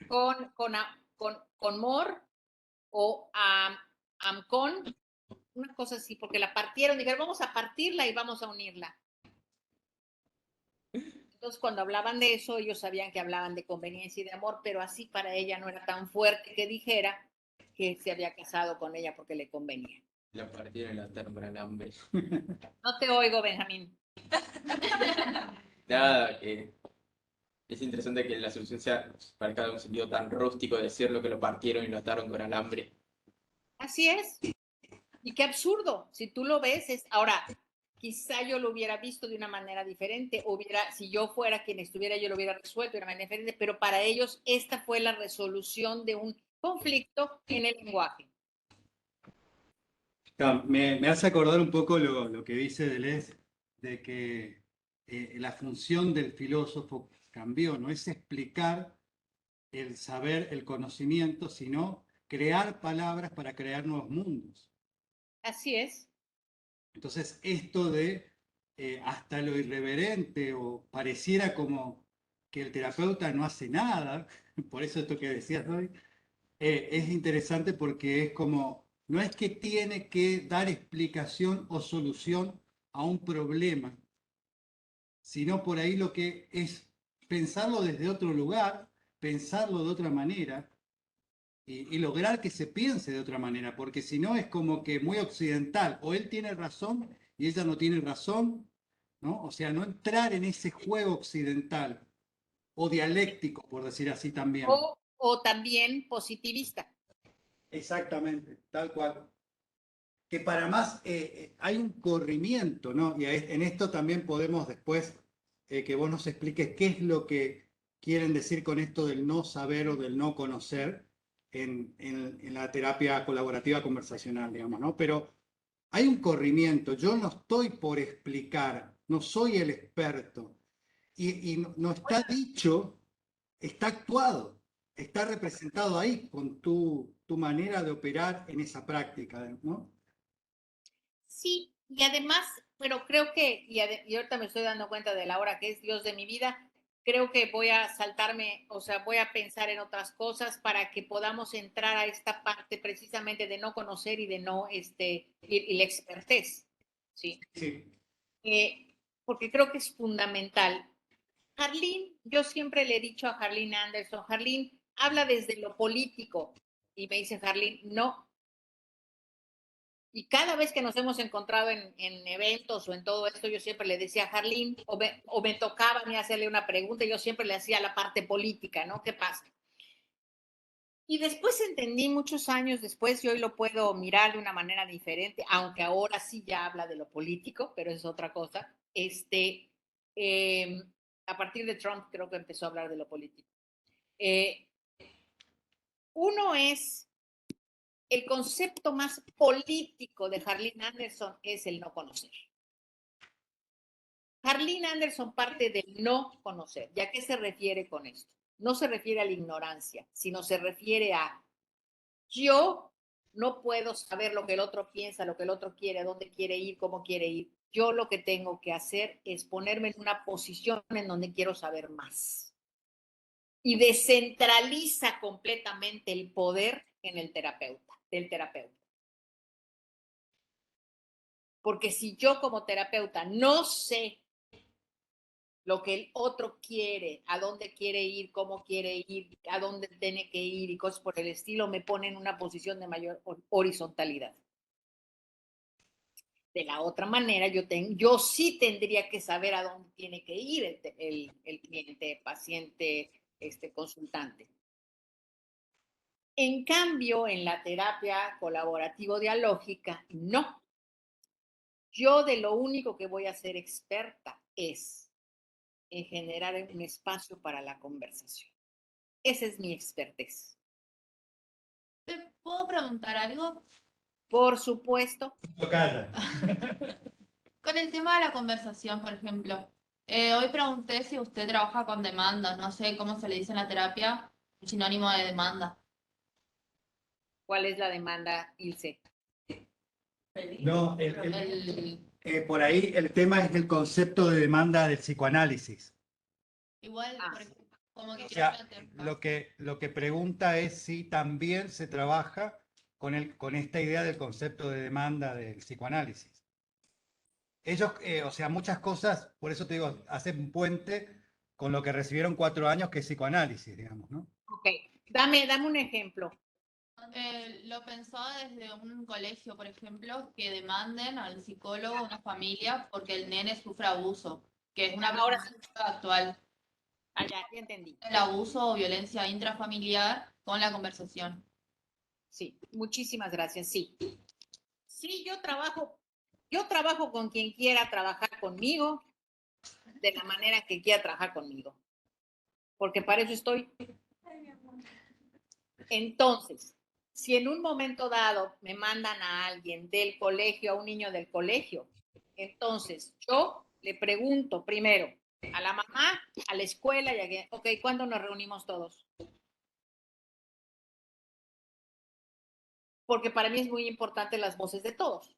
con mor o con, una cosa así, porque la partieron, dijeron, vamos a partirla y vamos a unirla. Entonces, cuando hablaban de eso, ellos sabían que hablaban de conveniencia y de amor, pero así para ella no era tan fuerte que dijera que se había casado con ella porque le convenía. La partida y la término el hambre. No te oigo, Benjamín. Nada, que es interesante que la solución sea para cada un sentido tan rústico de decirlo que lo partieron y lo ataron con alambre. Así es. Y qué absurdo. Si tú lo ves, es ahora. Quizá yo lo hubiera visto de una manera diferente, si yo fuera quien estuviera, yo lo hubiera resuelto de una manera diferente, pero para ellos esta fue la resolución de un conflicto en el lenguaje. Me hace acordar un poco lo que dice Deleuze, de que la función del filósofo cambió, no es explicar el saber, el conocimiento, sino crear palabras para crear nuevos mundos. Así es. Entonces, esto de hasta lo irreverente o pareciera como que el terapeuta no hace nada, por eso esto que decías hoy, es interesante porque es como, no es que tiene que dar explicación o solución a un problema, sino por ahí lo que es pensarlo desde otro lugar, pensarlo de otra manera y lograr que se piense de otra manera, porque si no es como que muy occidental, o él tiene razón y ella no tiene razón, ¿no? O sea, no entrar en ese juego occidental o dialéctico, por decir así también. O también positivista. Exactamente, tal cual. Que para más hay un corrimiento, ¿no? Y en esto también podemos después que vos nos expliques qué es lo que quieren decir con esto del no saber o del no conocer en la terapia colaborativa conversacional, digamos, ¿no? Pero hay un corrimiento, yo no estoy por explicar, no soy el experto, y no está dicho, está actuado, está representado ahí con tu manera de operar en esa práctica, ¿no? Sí, y además, pero creo que, y ahorita me estoy dando cuenta de la hora que es Dios de mi vida, creo que voy a saltarme, o sea, voy a pensar en otras cosas para que podamos entrar a esta parte precisamente de no conocer y de no, y la expertez, ¿sí? Sí. Porque creo que es fundamental. Harleen, yo siempre le he dicho a Harleen Anderson, Harleen, habla desde lo político, y me dice Harleen, no. Y cada vez que nos hemos encontrado en eventos o en todo esto, yo siempre le decía a Harleen, o me tocaba a mí hacerle una pregunta, y yo siempre le hacía la parte política, ¿no? ¿Qué pasa? Y después entendí muchos años después, y hoy lo puedo mirar de una manera diferente, aunque ahora sí ya habla de lo político, pero es otra cosa. A partir de Trump creo que empezó a hablar de lo político. Uno es el concepto más político de Harleen Anderson es el no conocer. Harleen Anderson parte del no conocer. ¿Y a qué se refiere con esto? No se refiere a la ignorancia, sino se refiere a yo no puedo saber lo que el otro piensa, lo que el otro quiere, a dónde quiere ir, cómo quiere ir. Yo lo que tengo que hacer es ponerme en una posición en donde quiero saber más. Y descentraliza completamente el poder en el terapeuta, del terapeuta. Porque si yo como terapeuta no sé lo que el otro quiere, a dónde quiere ir, cómo quiere ir, a dónde tiene que ir y cosas por el estilo, me pone en una posición de mayor horizontalidad. De la otra manera, yo sí tendría que saber a dónde tiene que ir el cliente, paciente, consultante. En cambio, en la terapia colaborativo-dialógica, no. Yo de lo único que voy a ser experta es en generar un espacio para la conversación. Esa es mi expertez. ¿Te puedo preguntar algo? Por supuesto. Calla. Con el tema de la conversación, por ejemplo, hoy pregunté si usted trabaja con demandas, no sé cómo se le dice en la terapia, el sinónimo de demanda. ¿Cuál es la demanda, Ilse? No, El- por ahí el tema es el concepto de demanda del psicoanálisis. igual, Ah. por ejemplo, como que O quiero sea, lo que pregunta es si también se trabaja con esta idea del concepto de demanda del psicoanálisis. Ellos, o sea, muchas cosas, por eso te digo, hacen un puente con lo que recibieron 4 años, que es psicoanálisis, digamos, ¿no? Ok, dame un ejemplo. Lo pensaba desde un colegio, por ejemplo, que demanden al psicólogo a una familia porque el nene sufre abuso, que es una Ahora sí. problemática actual, Ya entendí. el abuso o violencia intrafamiliar con la conversación. Sí, muchísimas gracias. Sí. Sí, yo trabajo con quien quiera trabajar conmigo, de la manera que quiera trabajar conmigo, porque para eso estoy. Entonces, si en un momento dado me mandan a alguien del colegio, a un niño del colegio, entonces yo le pregunto primero a la mamá, a la escuela, y a, ok, ¿cuándo nos reunimos todos? Porque para mí es muy importante las voces de todos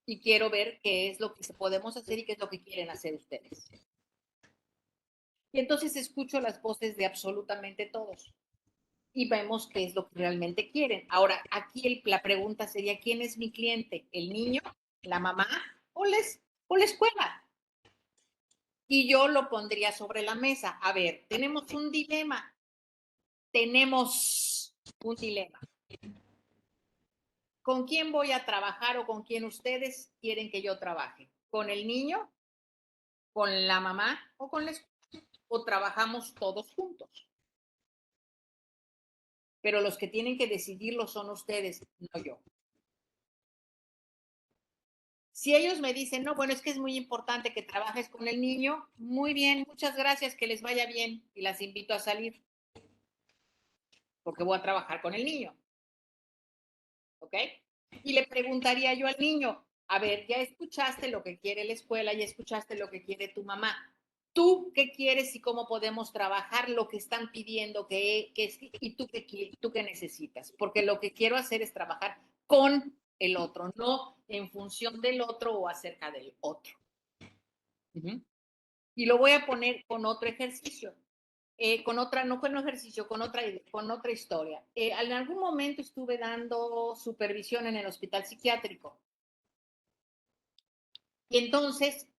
y quiero ver qué es lo que podemos hacer y qué es lo que quieren hacer ustedes. Y entonces escucho las voces de absolutamente todos y vemos qué es lo que realmente quieren. Ahora, aquí la pregunta sería, ¿quién es mi cliente? ¿El niño, la mamá o la escuela? Y yo lo pondría sobre la mesa. A ver, tenemos un dilema. ¿Con quién voy a trabajar o con quién ustedes quieren que yo trabaje? ¿Con el niño, con la mamá o con la escuela? ¿O trabajamos todos juntos? Pero los que tienen que decidirlo son ustedes, no yo. Si ellos me dicen, no, bueno, es que es muy importante que trabajes con el niño, muy bien, muchas gracias, que les vaya bien y las invito a salir, porque voy a trabajar con el niño, ¿ok? Y le preguntaría yo al niño, a ver, ya escuchaste lo que quiere la escuela, ya escuchaste lo que quiere tu mamá. ¿Tú qué quieres y cómo podemos trabajar lo que están pidiendo y tú qué necesitas? Porque lo que quiero hacer es trabajar con el otro, no en función del otro o acerca del otro. Uh-huh. Y lo voy a poner con otro ejercicio, no con un ejercicio, con otra historia. En algún momento estuve dando supervisión en el hospital psiquiátrico. Y entonces,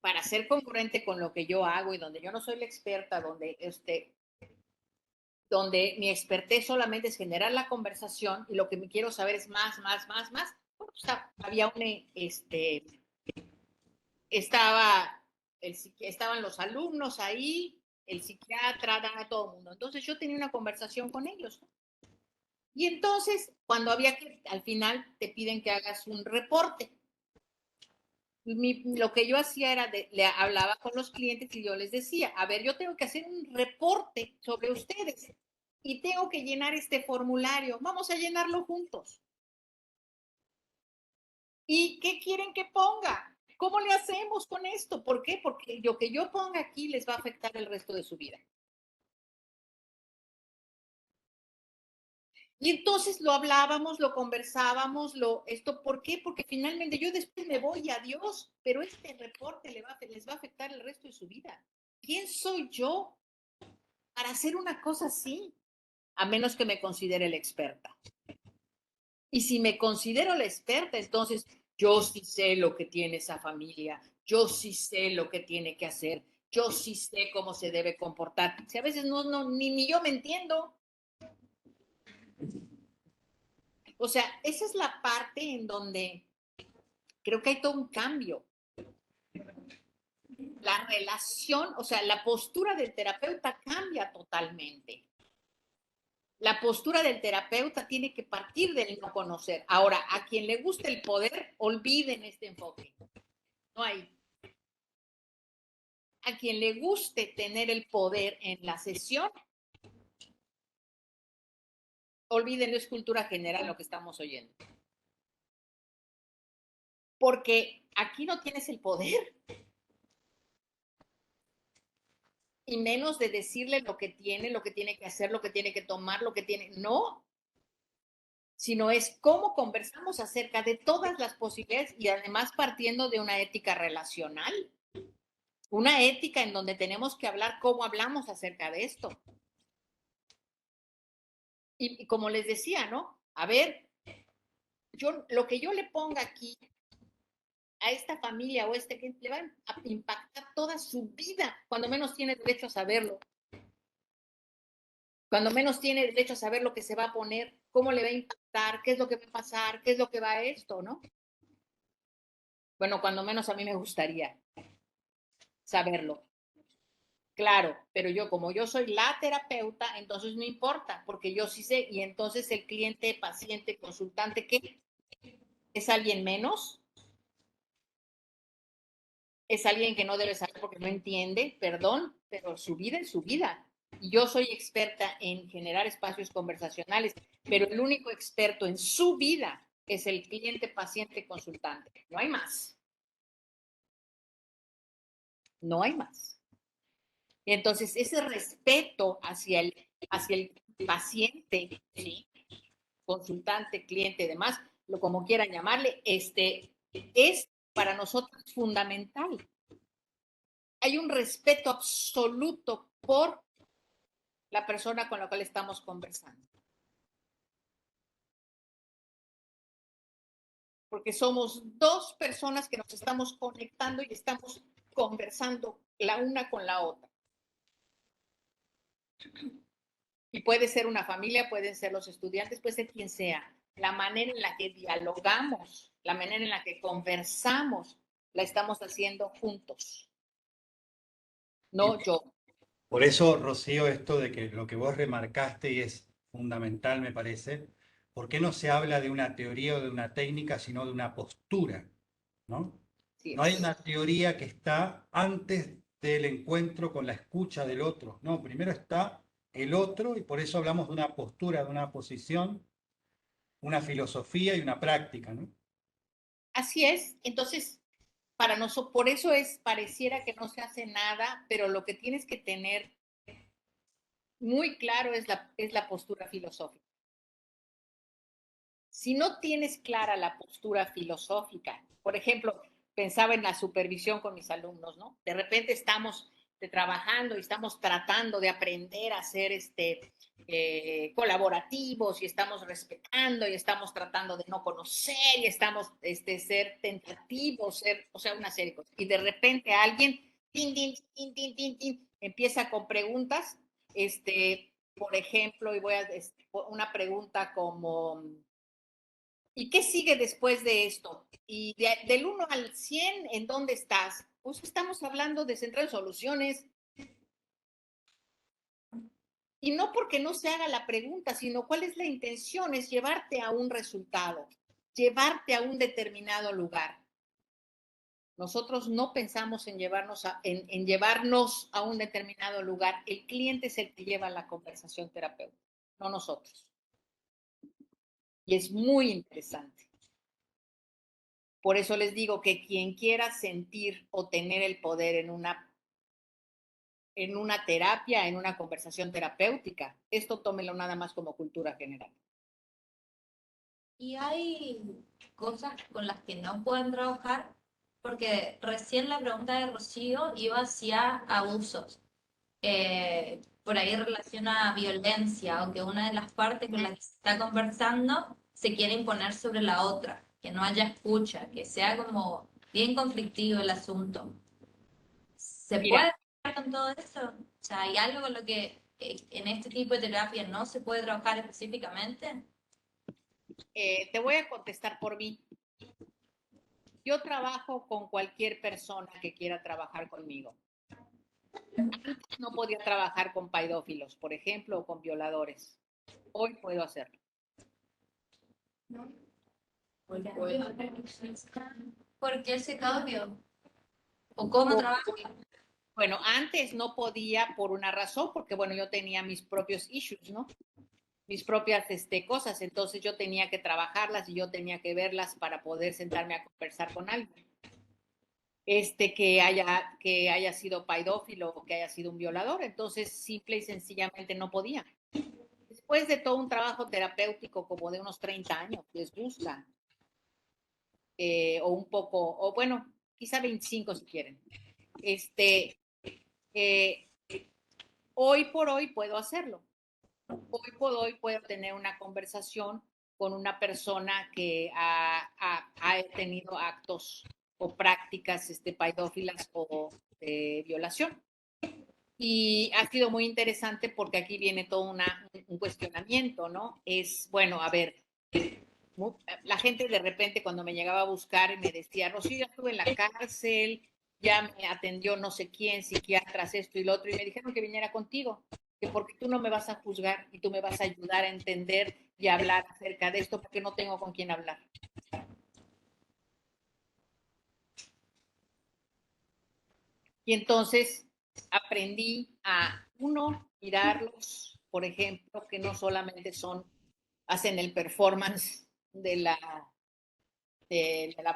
para ser congruente con lo que yo hago y donde yo no soy la experta, donde mi expertez solamente es generar la conversación y lo que me quiero saber es más. Bueno, pues, había estaba estaban los alumnos ahí, el psiquiatra, todo el mundo. Entonces yo tenía una conversación con ellos. Y entonces, cuando al final te piden que hagas un reporte. Lo que yo hacía era, le hablaba con los clientes y yo les decía, a ver, yo tengo que hacer un reporte sobre ustedes y tengo que llenar este formulario. Vamos a llenarlo juntos. ¿Y qué quieren que ponga? ¿Cómo le hacemos con esto? ¿Por qué? Porque lo que yo ponga aquí les va a afectar el resto de su vida. Y entonces lo hablábamos, lo conversábamos, ¿por qué? Porque finalmente yo después me voy, adiós, pero este reporte les va a afectar el resto de su vida. ¿Quién soy yo para hacer una cosa así? A menos que me considere la experta. Y si me considero la experta, entonces yo sí sé lo que tiene esa familia, yo sí sé lo que tiene que hacer, yo sí sé cómo se debe comportar. Si a veces ni yo me entiendo. O sea, esa es la parte en donde creo que hay todo un cambio. La relación, o sea, la postura del terapeuta cambia totalmente. La postura del terapeuta tiene que partir del no conocer. Ahora, a quien le guste el poder, olviden este enfoque. No hay. A quien le guste tener el poder en la sesión, olvídenlo, es cultura general lo que estamos oyendo. Porque aquí no tienes el poder. Y menos de decirle lo que tiene que hacer, lo que tiene que tomar, lo que tiene. No, sino es cómo conversamos acerca de todas las posibilidades y además partiendo de una ética relacional. Una ética en donde tenemos que hablar cómo hablamos acerca de esto. Y como les decía, ¿no? A ver, lo que yo le ponga aquí a esta familia o que le va a impactar toda su vida, cuando menos tiene derecho a saberlo. Cuando menos tiene derecho a saber lo que se va a poner, cómo le va a impactar, qué es lo que va a pasar, qué es lo que va a esto, ¿no? Bueno, cuando menos a mí me gustaría saberlo. Claro, pero yo como yo soy la terapeuta, entonces no importa, porque yo sí sé, y entonces el cliente, paciente, consultante, ¿qué? ¿Es alguien menos? ¿Es alguien que no debe saber porque no entiende? Perdón, pero su vida es su vida. Y yo soy experta en generar espacios conversacionales, pero el único experto en su vida es el cliente, paciente, consultante. No hay más. No hay más. Entonces, ese respeto hacia el paciente, ¿sí? Consultante, cliente, demás, lo como quieran llamarle, es para nosotros fundamental. Hay un respeto absoluto por la persona con la cual estamos conversando. Porque somos dos personas que nos estamos conectando y estamos conversando la una con la otra. Y puede ser una familia, pueden ser los estudiantes, puede ser quien sea. La manera en la que dialogamos, la manera en la que conversamos, la estamos haciendo juntos. No yo. Por eso, Rocío, esto de que lo que vos remarcaste y es fundamental, me parece, ¿por qué no se habla de una teoría o de una técnica, sino de una postura? ¿No? Sí, No hay una teoría que está antes del encuentro con la escucha del otro. No, primero está el otro y por eso hablamos de una postura, de una posición, una filosofía y una práctica, ¿no? así es. Entonces, para nosotros, por eso pareciera que no se hace nada, pero lo que tienes que tener muy claro es la postura filosófica. Si no tienes clara la postura filosófica, por ejemplo, pensaba en la supervisión con mis alumnos, ¿no? De repente estamos trabajando y estamos tratando de aprender a ser colaborativos y estamos respetando y estamos tratando de no conocer y estamos ser tentativos, o sea, una serie de cosas. Y de repente alguien empieza con preguntas, por ejemplo, y voy a una pregunta como ¿y qué sigue después de esto? Y del 1 al 100, ¿en dónde estás? Pues estamos hablando de centrar soluciones. Y no porque no se haga la pregunta, sino cuál es la intención, es llevarte a un resultado, llevarte a un determinado lugar. Nosotros no pensamos en llevarnos a un determinado lugar. El cliente es el que lleva la conversación terapéutica, no nosotros. Y es muy interesante. Por eso les digo que quien quiera sentir o tener el poder en una terapia, en una conversación terapéutica, esto tómelo nada más como cultura general. Y hay cosas con las que no pueden trabajar, porque recién la pregunta de Rocío iba hacia abusos. Por ahí relaciona a violencia, aunque una de las partes con las que se está conversando se quiere imponer sobre la otra, que no haya escucha, que sea como bien conflictivo el asunto. ¿Se Mira, puede trabajar con todo eso? O sea, ¿hay algo con lo que en este tipo de terapia no se puede trabajar específicamente? te voy a contestar por mí. Yo trabajo con cualquier persona que quiera trabajar conmigo. Antes no podía trabajar con pedófilos, por ejemplo, o con violadores. Hoy puedo hacerlo. ¿Por qué ese cambio? ¿O cómo trabaja? Bueno, antes no podía por una razón, porque bueno, yo tenía mis propios issues, ¿no? Mis propias cosas, entonces yo tenía que trabajarlas y yo tenía que verlas para poder sentarme a conversar con alguien. Que haya sido pedófilo o que haya sido un violador, entonces simple y sencillamente no podía. Después de todo un trabajo terapéutico como de unos 30 años, les gusta, o un poco, o bueno, quizá 25 si quieren. Eh, Hoy por hoy puedo hacerlo. Hoy por hoy puedo tener una conversación con una persona que ha tenido actos o prácticas pedófilas o de violación. Y ha sido muy interesante porque aquí viene todo un cuestionamiento, ¿no? Es, bueno, a ver, la gente de repente cuando me llegaba a buscar me decía, Rocío, ya estuve en la cárcel, ya me atendió no sé quién, psiquiatras, esto y lo otro, y me dijeron que viniera contigo, que porque tú no me vas a juzgar y tú me vas a ayudar a entender y a hablar acerca de esto porque no tengo con quién hablar. Y entonces aprendí a, uno, mirarlos, por ejemplo, que no solamente hacen el performance de la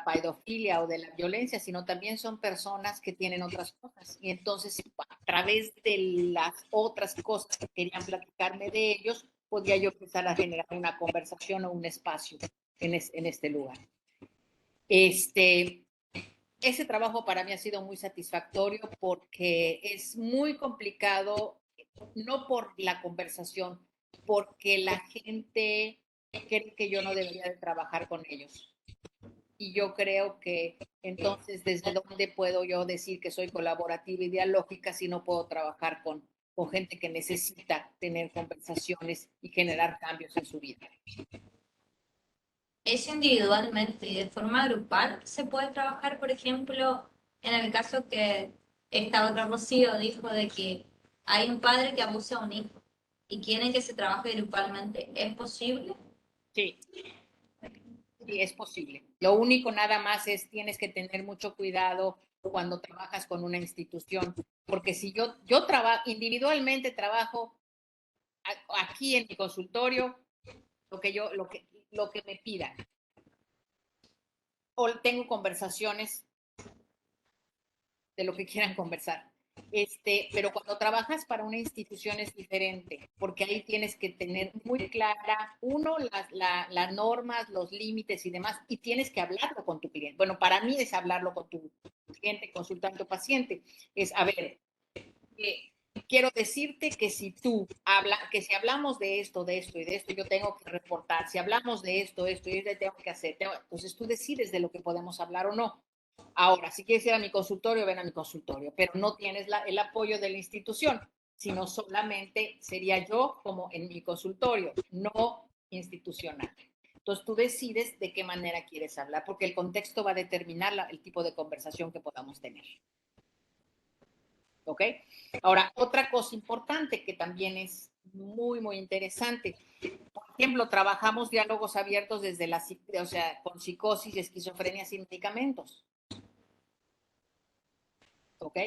pedofilia o de la violencia, sino también son personas que tienen otras cosas. Y entonces, a través de las otras cosas que querían platicarme de ellos, podía yo empezar a generar una conversación o un espacio en este lugar. Ese trabajo para mí ha sido muy satisfactorio porque es muy complicado, no por la conversación, porque la gente cree que yo no debería de trabajar con ellos. Y yo creo que entonces, ¿desde dónde puedo yo decir que soy colaborativa y dialógica si no puedo trabajar con gente que necesita tener conversaciones y generar cambios en su vida? ¿Es individualmente y de forma grupal? ¿Se puede trabajar, por ejemplo, en el caso que esta otra Rocío dijo de que hay un padre que abusa a un hijo y quieren que se trabaje grupalmente? ¿Es posible? Sí, sí, es posible. Lo único nada más es tienes que tener mucho cuidado cuando trabajas con una institución, porque si yo trabajo individualmente, trabajo aquí en mi consultorio, lo que me pidan, o tengo conversaciones de lo que quieran conversar. Pero cuando trabajas para una institución es diferente, porque ahí tienes que tener muy clara, uno, las normas, los límites y demás, y tienes que hablarlo con tu cliente. Bueno, para mí es hablarlo con tu cliente, consultante o paciente. Es, a ver, quiero decirte que que si hablamos de esto y de esto, yo tengo que reportar. Si hablamos de esto y esto, tengo que hacer. Entonces tú decides de lo que podemos hablar o no. Ahora, si quieres ir a mi consultorio, ven a mi consultorio, pero no tienes el apoyo de la institución, sino solamente sería yo como en mi consultorio, no institucional. Entonces tú decides de qué manera quieres hablar, porque el contexto va a determinar el tipo de conversación que podamos tener. ¿Ok? Ahora, otra cosa importante que también es muy, muy interesante. Por ejemplo, trabajamos diálogos abiertos desde con psicosis, esquizofrenia sin medicamentos. ¿Ok?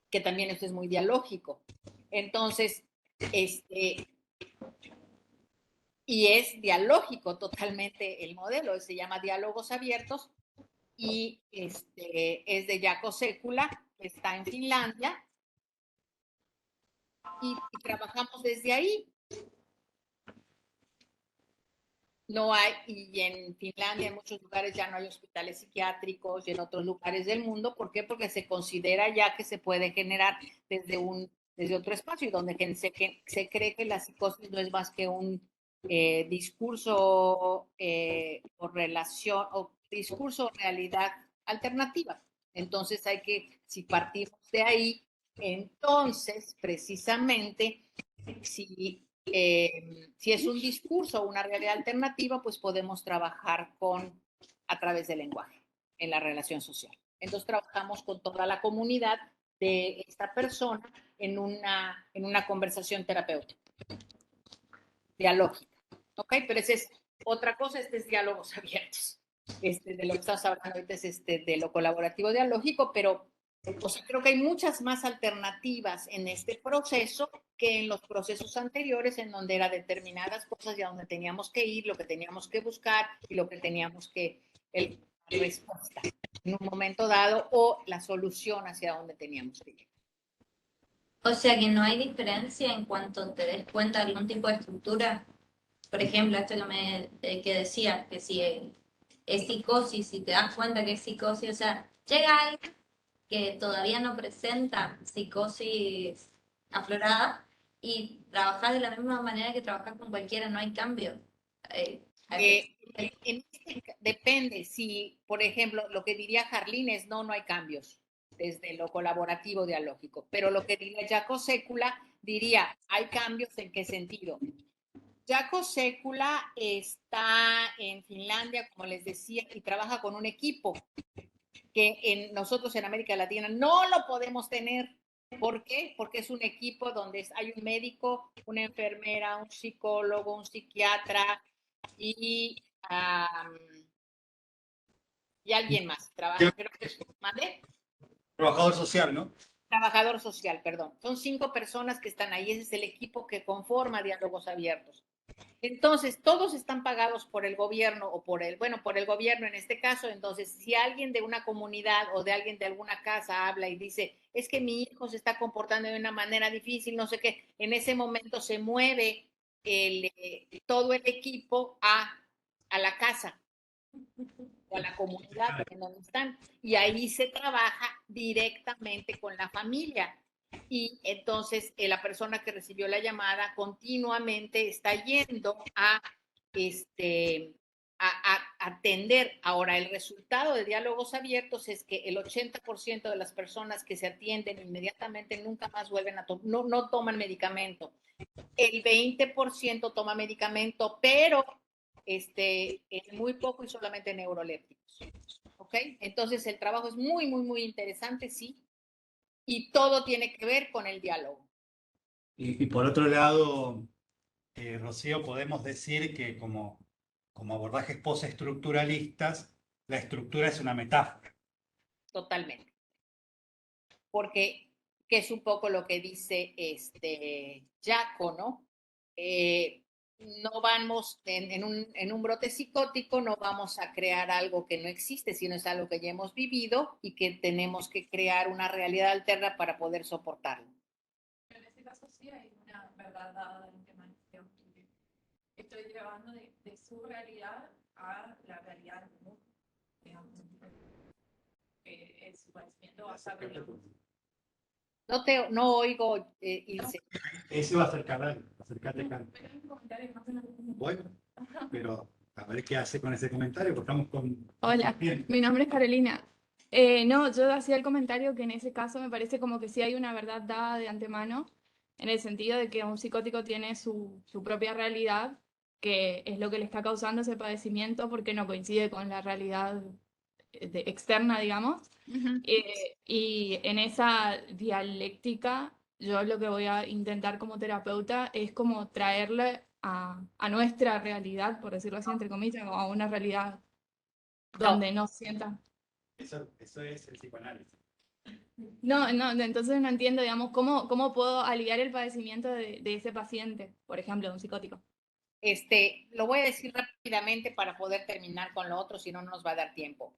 Que también esto es muy dialógico. Entonces, y es dialógico totalmente el modelo, se llama Diálogos Abiertos y es de Jaakko Sekula, está en Finlandia y trabajamos desde ahí. No hay, y en Finlandia, en muchos lugares ya no hay hospitales psiquiátricos y en otros lugares del mundo. ¿Por qué? Porque se considera ya que se puede generar desde otro espacio y donde se cree que la psicosis no es más que discurso o relación, o discurso o realidad alternativa. Entonces hay que, si partimos de ahí, entonces precisamente si es un discurso o una realidad alternativa, pues podemos trabajar a través del lenguaje en la relación social. Entonces trabajamos con toda la comunidad de esta persona en una conversación terapéutica, dialógica. ¿Ok? Pero esa es otra cosa, es diálogos abiertos. De lo que estamos hablando ahorita es de lo colaborativo dialógico, pero o sea, creo que hay muchas más alternativas en este proceso que en los procesos anteriores, en donde eran determinadas cosas y a donde teníamos que ir, lo que teníamos que buscar y lo que teníamos que, la respuesta en un momento dado o la solución hacia donde teníamos que ir. O sea que no hay diferencia en cuanto te des cuenta de algún tipo de estructura. Por ejemplo, esto que decía, que si es psicosis, si te das cuenta que es psicosis, o sea, llega alguien que todavía no presenta psicosis aflorada y trabajas de la misma manera que trabajas con cualquiera, no hay cambio. Depende, si, por ejemplo, lo que diría Jarlín es no hay cambios desde lo colaborativo dialógico, pero lo que diría Jaakko Sekula diría, ¿hay cambios en qué sentido? Jaakko Sekula está en Finlandia, como les decía, y trabaja con un equipo que nosotros en América Latina no lo podemos tener. ¿Por qué? Porque es un equipo donde hay un médico, una enfermera, un psicólogo, un psiquiatra y alguien más. Trabaja, creo que es, ¿mande? Trabajador social, ¿no? Trabajador social, perdón. Son 5 personas que están ahí. Ese es el equipo que conforma Diálogos Abiertos. Entonces, todos están pagados por el gobierno o por el gobierno en este caso. Entonces, si alguien de una comunidad o de alguien de alguna casa habla y dice, es que mi hijo se está comportando de una manera difícil, no sé qué, en ese momento se mueve todo el equipo a la casa o a la comunidad en donde están. Y ahí se trabaja directamente con la familia. Y entonces la persona que recibió la llamada continuamente está yendo a atender. Ahora, el resultado de diálogos abiertos es que el 80% de las personas que se atienden inmediatamente nunca más vuelven a tomar, no toman medicamento. El 20% toma medicamento, pero es muy poco y solamente neurolépticos. ¿Ok? Entonces el trabajo es muy, muy, muy interesante, sí, y todo tiene que ver con el diálogo. Y por otro lado, Rocío, podemos decir que como abordajes postestructuralistas, la estructura es una metáfora. Totalmente. Porque, que es un poco lo que dice Jaakko, ¿no? No vamos, en un brote psicótico, no vamos a crear algo que no existe, sino es algo que ya hemos vivido y que tenemos que crear una realidad alterna para poder soportarlo. Pero en este caso sí hay una verdad dada en tema de que estoy llevando de su realidad a la realidad del mundo, digamos. Su conocimiento va a ser No oigo, Ilse. Ese va a ser canal, acércate acá. Bueno, pero a ver qué hace con ese comentario, porque estamos con... Hola, mi nombre es Carolina. No, yo hacía el comentario que en ese caso me parece como que sí hay una verdad dada de antemano, en el sentido de que un psicótico tiene su propia realidad, que es lo que le está causando ese padecimiento porque no coincide con la realidad externa, digamos. Y en esa dialéctica, yo lo que voy a intentar como terapeuta es como traerle a nuestra realidad, por decirlo así, entre comillas, o a una realidad donde no sienta. Eso es el psicoanálisis. No, entonces no entiendo, digamos, cómo puedo aliviar el padecimiento de ese paciente, por ejemplo, de un psicótico. Lo voy a decir rápidamente para poder terminar con lo otro, si no, no nos va a dar tiempo.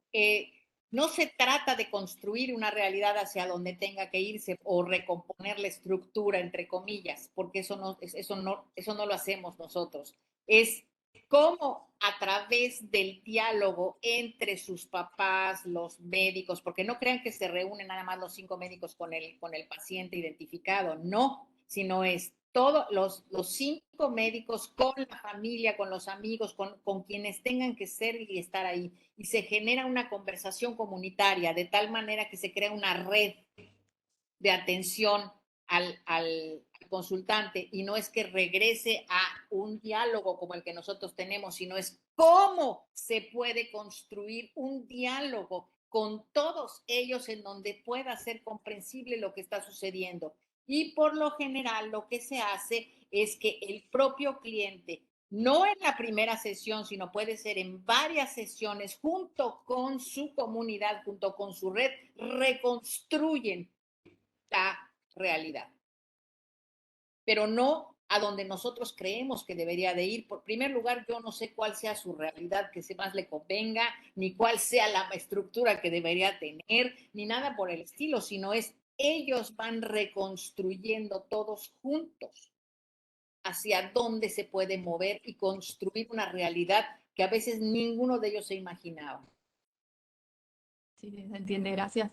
No se trata de construir una realidad hacia donde tenga que irse o recomponer la estructura, entre comillas, porque eso no lo hacemos nosotros. Es cómo a través del diálogo entre sus papás, los médicos, porque no crean que se reúnen nada más los 5 médicos con el paciente identificado, no. sino es todos los 5 médicos con la familia, con los amigos, con quienes tengan que ser y estar ahí. Y se genera una conversación comunitaria de tal manera que se crea una red de atención al consultante, y no es que regrese a un diálogo como el que nosotros tenemos, sino es cómo se puede construir un diálogo con todos ellos en donde pueda ser comprensible lo que está sucediendo. Y por lo general lo que se hace es que el propio cliente, no en la primera sesión, sino puede ser en varias sesiones, junto con su comunidad, junto con su red, reconstruyen la realidad, pero no a donde nosotros creemos que debería de ir. Por primer lugar, yo no sé cuál sea su realidad que más le convenga, ni cuál sea la estructura que debería tener, ni nada por el estilo, sino es ellos van reconstruyendo todos juntos hacia dónde se puede mover y construir una realidad que a veces ninguno de ellos se imaginaba. Sí, se entiende, gracias.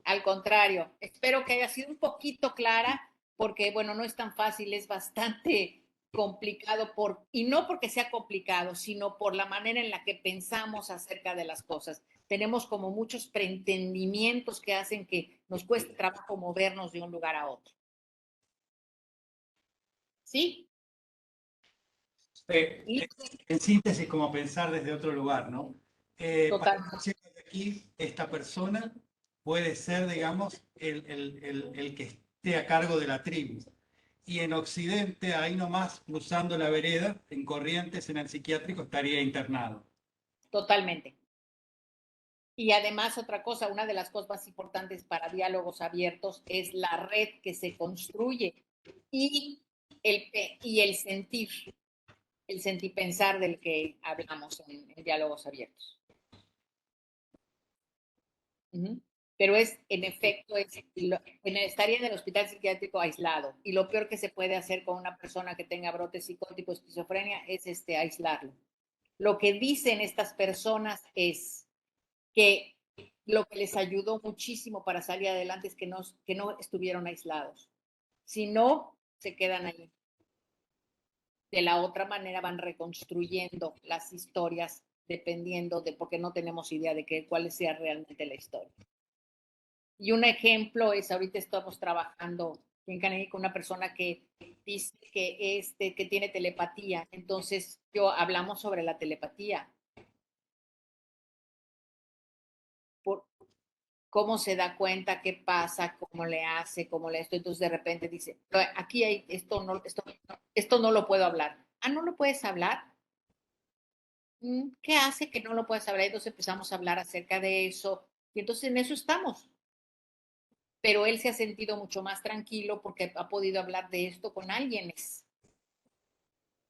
Al contrario, espero que haya sido un poquito clara, porque, bueno, no es tan fácil, es bastante complicado, y no porque sea complicado, sino por la manera en la que pensamos acerca de las cosas. Tenemos como muchos preentendimientos que hacen que nos cueste trabajo movernos de un lugar a otro. ¿Sí? En síntesis, como pensar desde otro lugar, ¿no? Para Totalmente. aquí, esta persona puede ser, digamos, el que esté a cargo de la tribu. Y en Occidente, ahí nomás, cruzando la vereda, en Corrientes, en el psiquiátrico, estaría internado. Totalmente. Y además, otra cosa, una de las cosas más importantes para diálogos abiertos es la red que se construye y el sentir pensar del que hablamos en diálogos abiertos. Uh-huh. Pero en efecto, estaría en el hospital psiquiátrico aislado. Y lo peor que se puede hacer con una persona que tenga brote psicótico, esquizofrenia, es aislarlo. Lo que dicen estas personas es que lo que les ayudó muchísimo para salir adelante es que no estuvieron aislados. Si no, se quedan ahí. De la otra manera van reconstruyendo las historias dependiendo porque no tenemos idea de cuál sea realmente la historia. Y un ejemplo es, ahorita estamos trabajando en Canadá con una persona que dice que tiene telepatía. Entonces, hablamos sobre la telepatía. Por cómo se da cuenta, qué pasa, cómo le hace, cómo le esto. Entonces, de repente dice, aquí hay esto no lo puedo hablar. Ah, ¿no lo puedes hablar? ¿Qué hace que no lo puedas hablar? Entonces empezamos a hablar acerca de eso. Y entonces en eso estamos. Pero él se ha sentido mucho más tranquilo porque ha podido hablar de esto con alguien.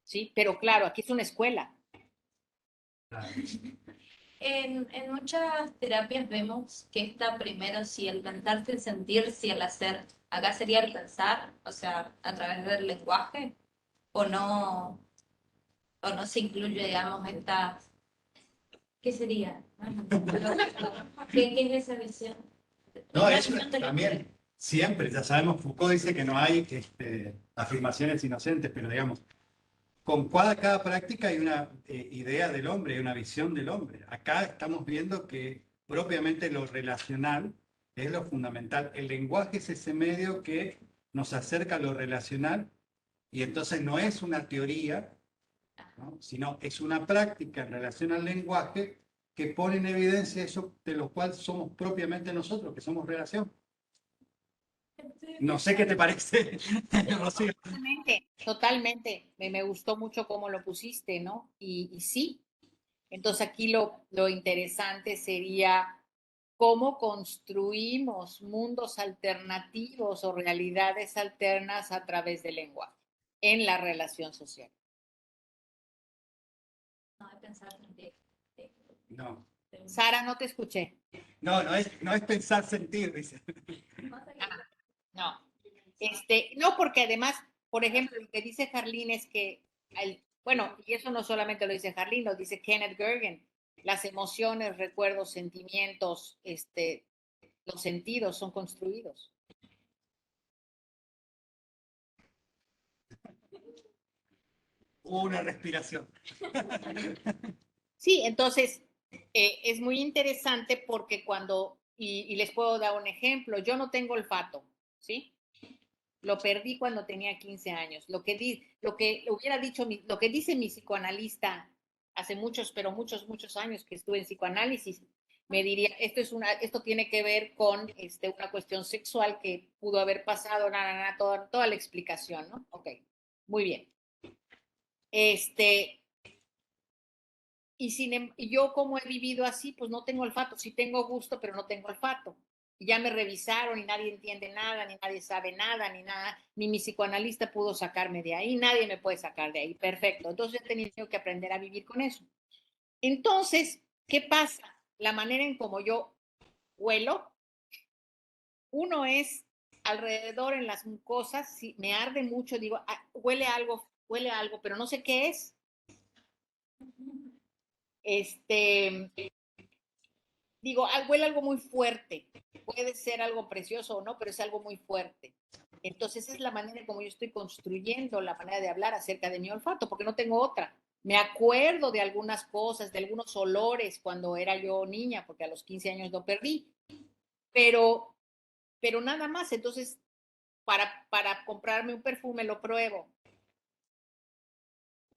¿Sí? Pero claro, aquí es una escuela. En muchas terapias vemos que está primero si el pensar, si el sentir, si el hacer. Acá sería el pensar, o sea, a través del lenguaje, o no se incluye, digamos, esta. ¿Qué sería? ¿Qué es esa visión? No, eso también, siempre, ya sabemos, Foucault dice que no hay afirmaciones inocentes, pero digamos, con cada práctica hay una idea del hombre, hay una visión del hombre. Acá estamos viendo que propiamente lo relacional es lo fundamental. El lenguaje es ese medio que nos acerca a lo relacional, y entonces no es una teoría, ¿no? Sino es una práctica en relación al lenguaje que pone en evidencia eso de lo cual somos propiamente nosotros, que somos relación. No sé qué te parece, Rocío. Totalmente. Me gustó mucho cómo lo pusiste, ¿no? Y sí. Entonces aquí lo interesante sería cómo construimos mundos alternativos o realidades alternas a través del lenguaje en la relación social. No, de pensar, sentir. No, Sara, no te escuché. no es pensar, sentir, dice. No. No, porque además, por ejemplo, lo que dice Jarlín es que, bueno, y eso no solamente lo dice Jarlín, lo dice Kenneth Gergen, las emociones, recuerdos, sentimientos, los sentidos son construidos. Una respiración. Sí, entonces es muy interesante porque y les puedo dar un ejemplo, yo no tengo olfato, ¿sí? Lo perdí cuando tenía 15 años. Lo que hubiera dicho, lo que dice mi psicoanalista hace muchos, pero muchos, muchos años que estuve en psicoanálisis, me diría, esto tiene que ver con una cuestión sexual que pudo haber pasado, toda la explicación, ¿no? Ok, muy bien. Y yo como he vivido así, pues no tengo olfato. Sí tengo gusto, pero no tengo olfato. Y ya me revisaron y nadie entiende nada, ni nadie sabe nada, ni nada. Ni mi psicoanalista pudo sacarme de ahí, nadie me puede sacar de ahí. Perfecto. Entonces he tenido que aprender a vivir con eso. Entonces, ¿qué pasa? La manera en como yo huelo, uno es alrededor en las mucosas, si me arde mucho, digo, ah, huele algo, pero no sé qué es. Digo, huele algo muy fuerte. Puede ser algo precioso o no, pero es algo muy fuerte. Entonces es la manera como yo estoy construyendo la manera de hablar acerca de mi olfato, porque no tengo otra. Me acuerdo de algunas cosas, de algunos olores cuando era yo niña, porque a los 15 años lo perdí, pero, pero nada más. Entonces, para comprarme un perfume lo pruebo,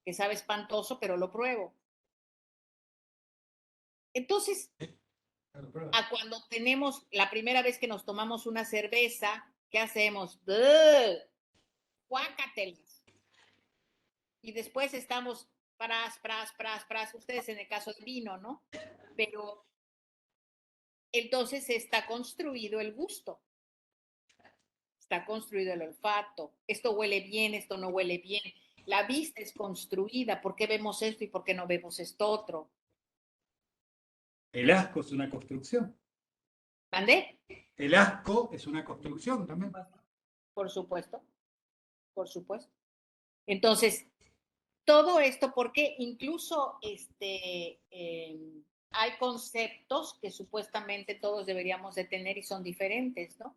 que sabe espantoso, pero lo pruebo. Entonces, a cuando tenemos la primera vez que nos tomamos una cerveza, ¿qué hacemos? Guácatelas. Y después estamos pras, ustedes en el caso del vino, ¿no? Pero entonces está construido el gusto, está construido el olfato, esto huele bien, esto no huele bien. La vista es construida, ¿por qué vemos esto y por qué no vemos esto otro? El asco es una construcción. ¿Mandé? El asco es una construcción también. Por supuesto, por supuesto. Entonces, todo esto porque incluso hay conceptos que supuestamente todos deberíamos de tener y son diferentes, ¿no?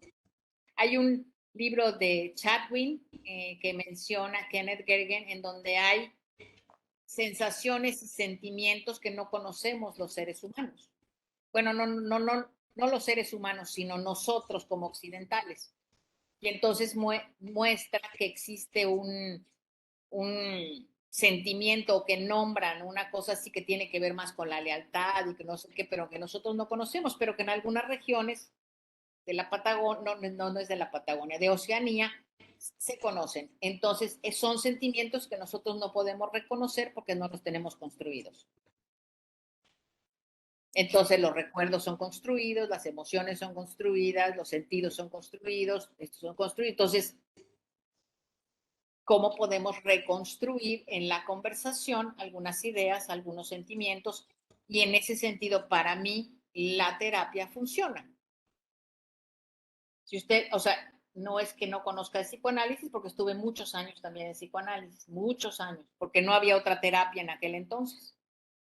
Hay un libro de Chatwin que menciona Kenneth Gergen en donde hay sensaciones y sentimientos que no conocemos los seres humanos. Bueno, no los seres humanos, sino nosotros como occidentales. Y entonces muestra que existe un sentimiento que nombran, una cosa así que tiene que ver más con la lealtad y que no sé qué, pero que nosotros no conocemos, pero que en algunas regiones de la Patagonia, no es de la Patagonia, de Oceanía, se conocen. Entonces, son sentimientos que nosotros no podemos reconocer porque no los tenemos construidos. Entonces, los recuerdos son construidos, las emociones son construidas, los sentidos son construidos, estos son construidos. Entonces, cómo podemos reconstruir en la conversación algunas ideas, algunos sentimientos, y en ese sentido, para mí, la terapia funciona. Si usted, o sea, no es que no conozca el psicoanálisis, porque estuve muchos años también en psicoanálisis, muchos años, porque no había otra terapia en aquel entonces.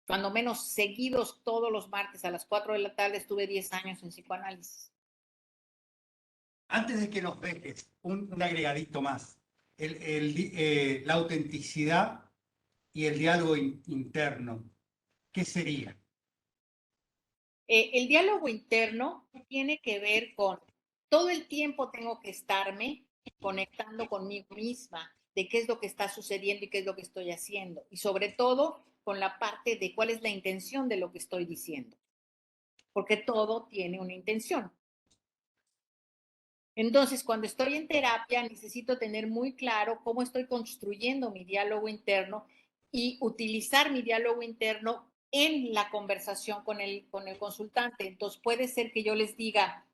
Cuando menos seguidos todos los martes a las 4 de la tarde estuve 10 años en psicoanálisis. Antes de que nos dejes, un agregadito más. La autenticidad y el diálogo interno, ¿qué sería? El diálogo interno tiene que ver con todo el tiempo tengo que estarme conectando conmigo misma de qué es lo que está sucediendo y qué es lo que estoy haciendo. Y sobre todo con la parte de cuál es la intención de lo que estoy diciendo. Porque todo tiene una intención. Entonces, cuando estoy en terapia, necesito tener muy claro cómo estoy construyendo mi diálogo interno y utilizar mi diálogo interno en la conversación con el consultante. Entonces, puede ser que yo les diga,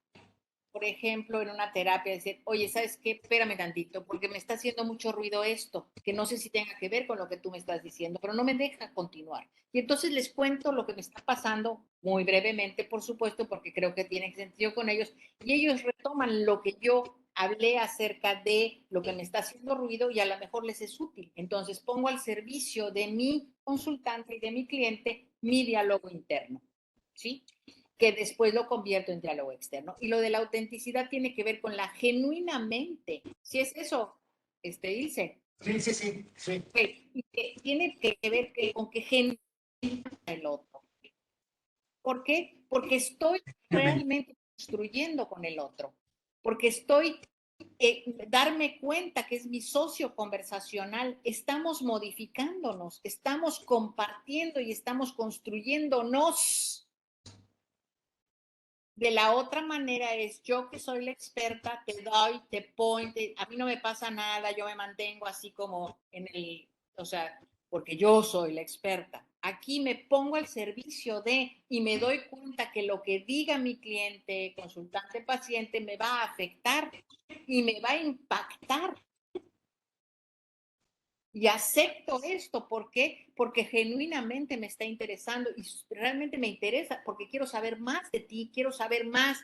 por ejemplo, en una terapia, decir, oye, ¿sabes qué? Espérame tantito, porque me está haciendo mucho ruido esto, que no sé si tenga que ver con lo que tú me estás diciendo, pero no me deja continuar. Y entonces les cuento lo que me está pasando muy brevemente, por supuesto, porque creo que tiene sentido con ellos, y ellos retoman lo que yo hablé acerca de lo que me está haciendo ruido y a lo mejor les es útil. Entonces pongo al servicio de mi consultante y de mi cliente mi diálogo interno, ¿sí? Que después lo convierto en diálogo externo. Y lo de la autenticidad tiene que ver con la genuinamente, si es eso, Ilse, Sí. Y que tiene que ver con que genera el otro. ¿Por qué? Porque estoy realmente construyendo con el otro, porque estoy darme cuenta que es mi socio conversacional, estamos modificándonos, estamos compartiendo y estamos construyéndonos. De la otra manera es yo que soy la experta, te doy, te point, a mí no me pasa nada, yo me mantengo así como en el, o sea, porque yo soy la experta. Aquí me pongo al servicio de y me doy cuenta que lo que diga mi cliente, consultante, paciente, me va a afectar y me va a impactar. Y acepto esto, ¿por qué? Porque genuinamente me está interesando y realmente me interesa porque quiero saber más de ti, quiero saber más.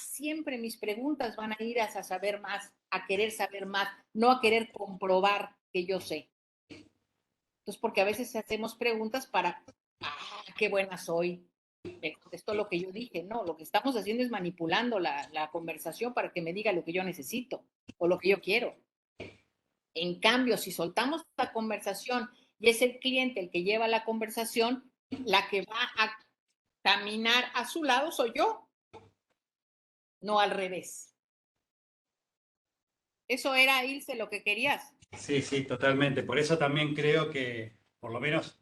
Siempre mis preguntas van a ir a saber más, a querer saber más, no a querer comprobar que yo sé. Entonces, porque a veces hacemos preguntas para, qué buena soy, me contestó lo que yo dije. No, lo que estamos haciendo es manipulando la conversación para que me diga lo que yo necesito o lo que yo quiero. En cambio, si soltamos la conversación y es el cliente el que lleva la conversación, la que va a caminar a su lado soy yo, no al revés. Eso era, Ilse, lo que querías. Sí, totalmente. Por eso también creo que, por lo menos,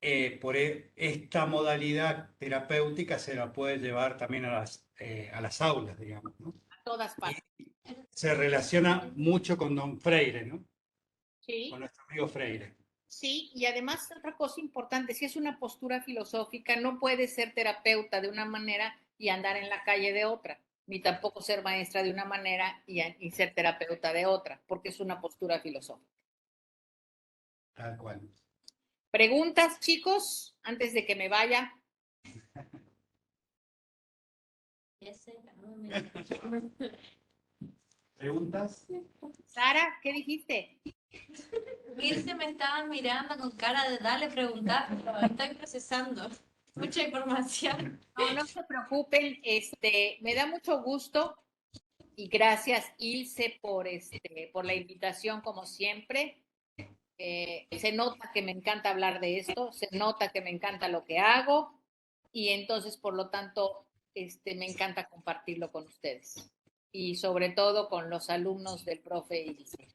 esta modalidad terapéutica se la puede llevar también a las aulas, digamos, ¿no? A todas partes. Se relaciona mucho con Don Freire, ¿no? Sí. Con nuestro amigo Freire. Sí, y además otra cosa importante, si es una postura filosófica, no puedes ser terapeuta de una manera y andar en la calle de otra, ni tampoco ser maestra de una manera y ser terapeuta de otra, porque es una postura filosófica. Tal cual. ¿Preguntas, chicos, antes de que me vaya? ¿Preguntas? Sara, ¿qué dijiste? Irse me estaban mirando con cara de dale preguntar, pero estoy procesando mucha información. No se preocupen, me da mucho gusto y gracias, Ilse, por la invitación, como siempre. Se nota que me encanta hablar de esto, se nota que me encanta lo que hago y entonces, por lo tanto, me encanta compartirlo con ustedes y sobre todo con los alumnos del profe Ilse.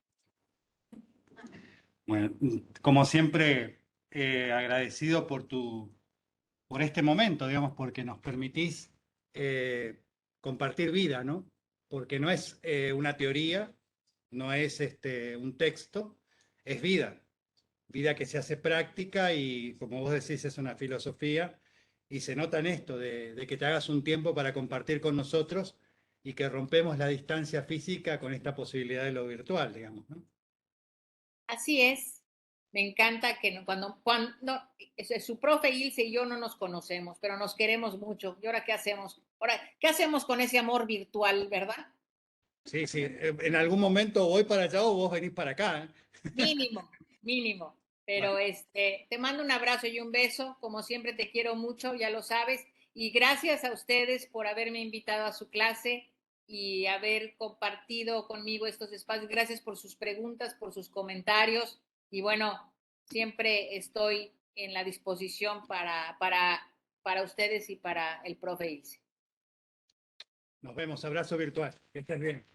Bueno, como siempre, agradecido por este momento, digamos, porque nos permitís compartir vida, ¿no? Porque no es una teoría, no es un texto, es vida. Vida que se hace práctica y, como vos decís, es una filosofía. Y se nota en esto, de que te hagas un tiempo para compartir con nosotros y que rompemos la distancia física con esta posibilidad de lo virtual, digamos, ¿no? Así es. Me encanta que cuando su profe Ilse y yo no nos conocemos, pero nos queremos mucho. ¿Y ahora qué hacemos? Ahora, ¿qué hacemos con ese amor virtual, verdad? Sí, en algún momento voy para allá o vos venís para acá, ¿eh? Mínimo. Pero te mando un abrazo y un beso. Como siempre te quiero mucho, ya lo sabes. Y gracias a ustedes por haberme invitado a su clase y haber compartido conmigo estos espacios. Gracias por sus preguntas, por sus comentarios. Y bueno, siempre estoy en la disposición para ustedes y para el profe Ilse. Nos vemos, abrazo virtual. Que estés bien.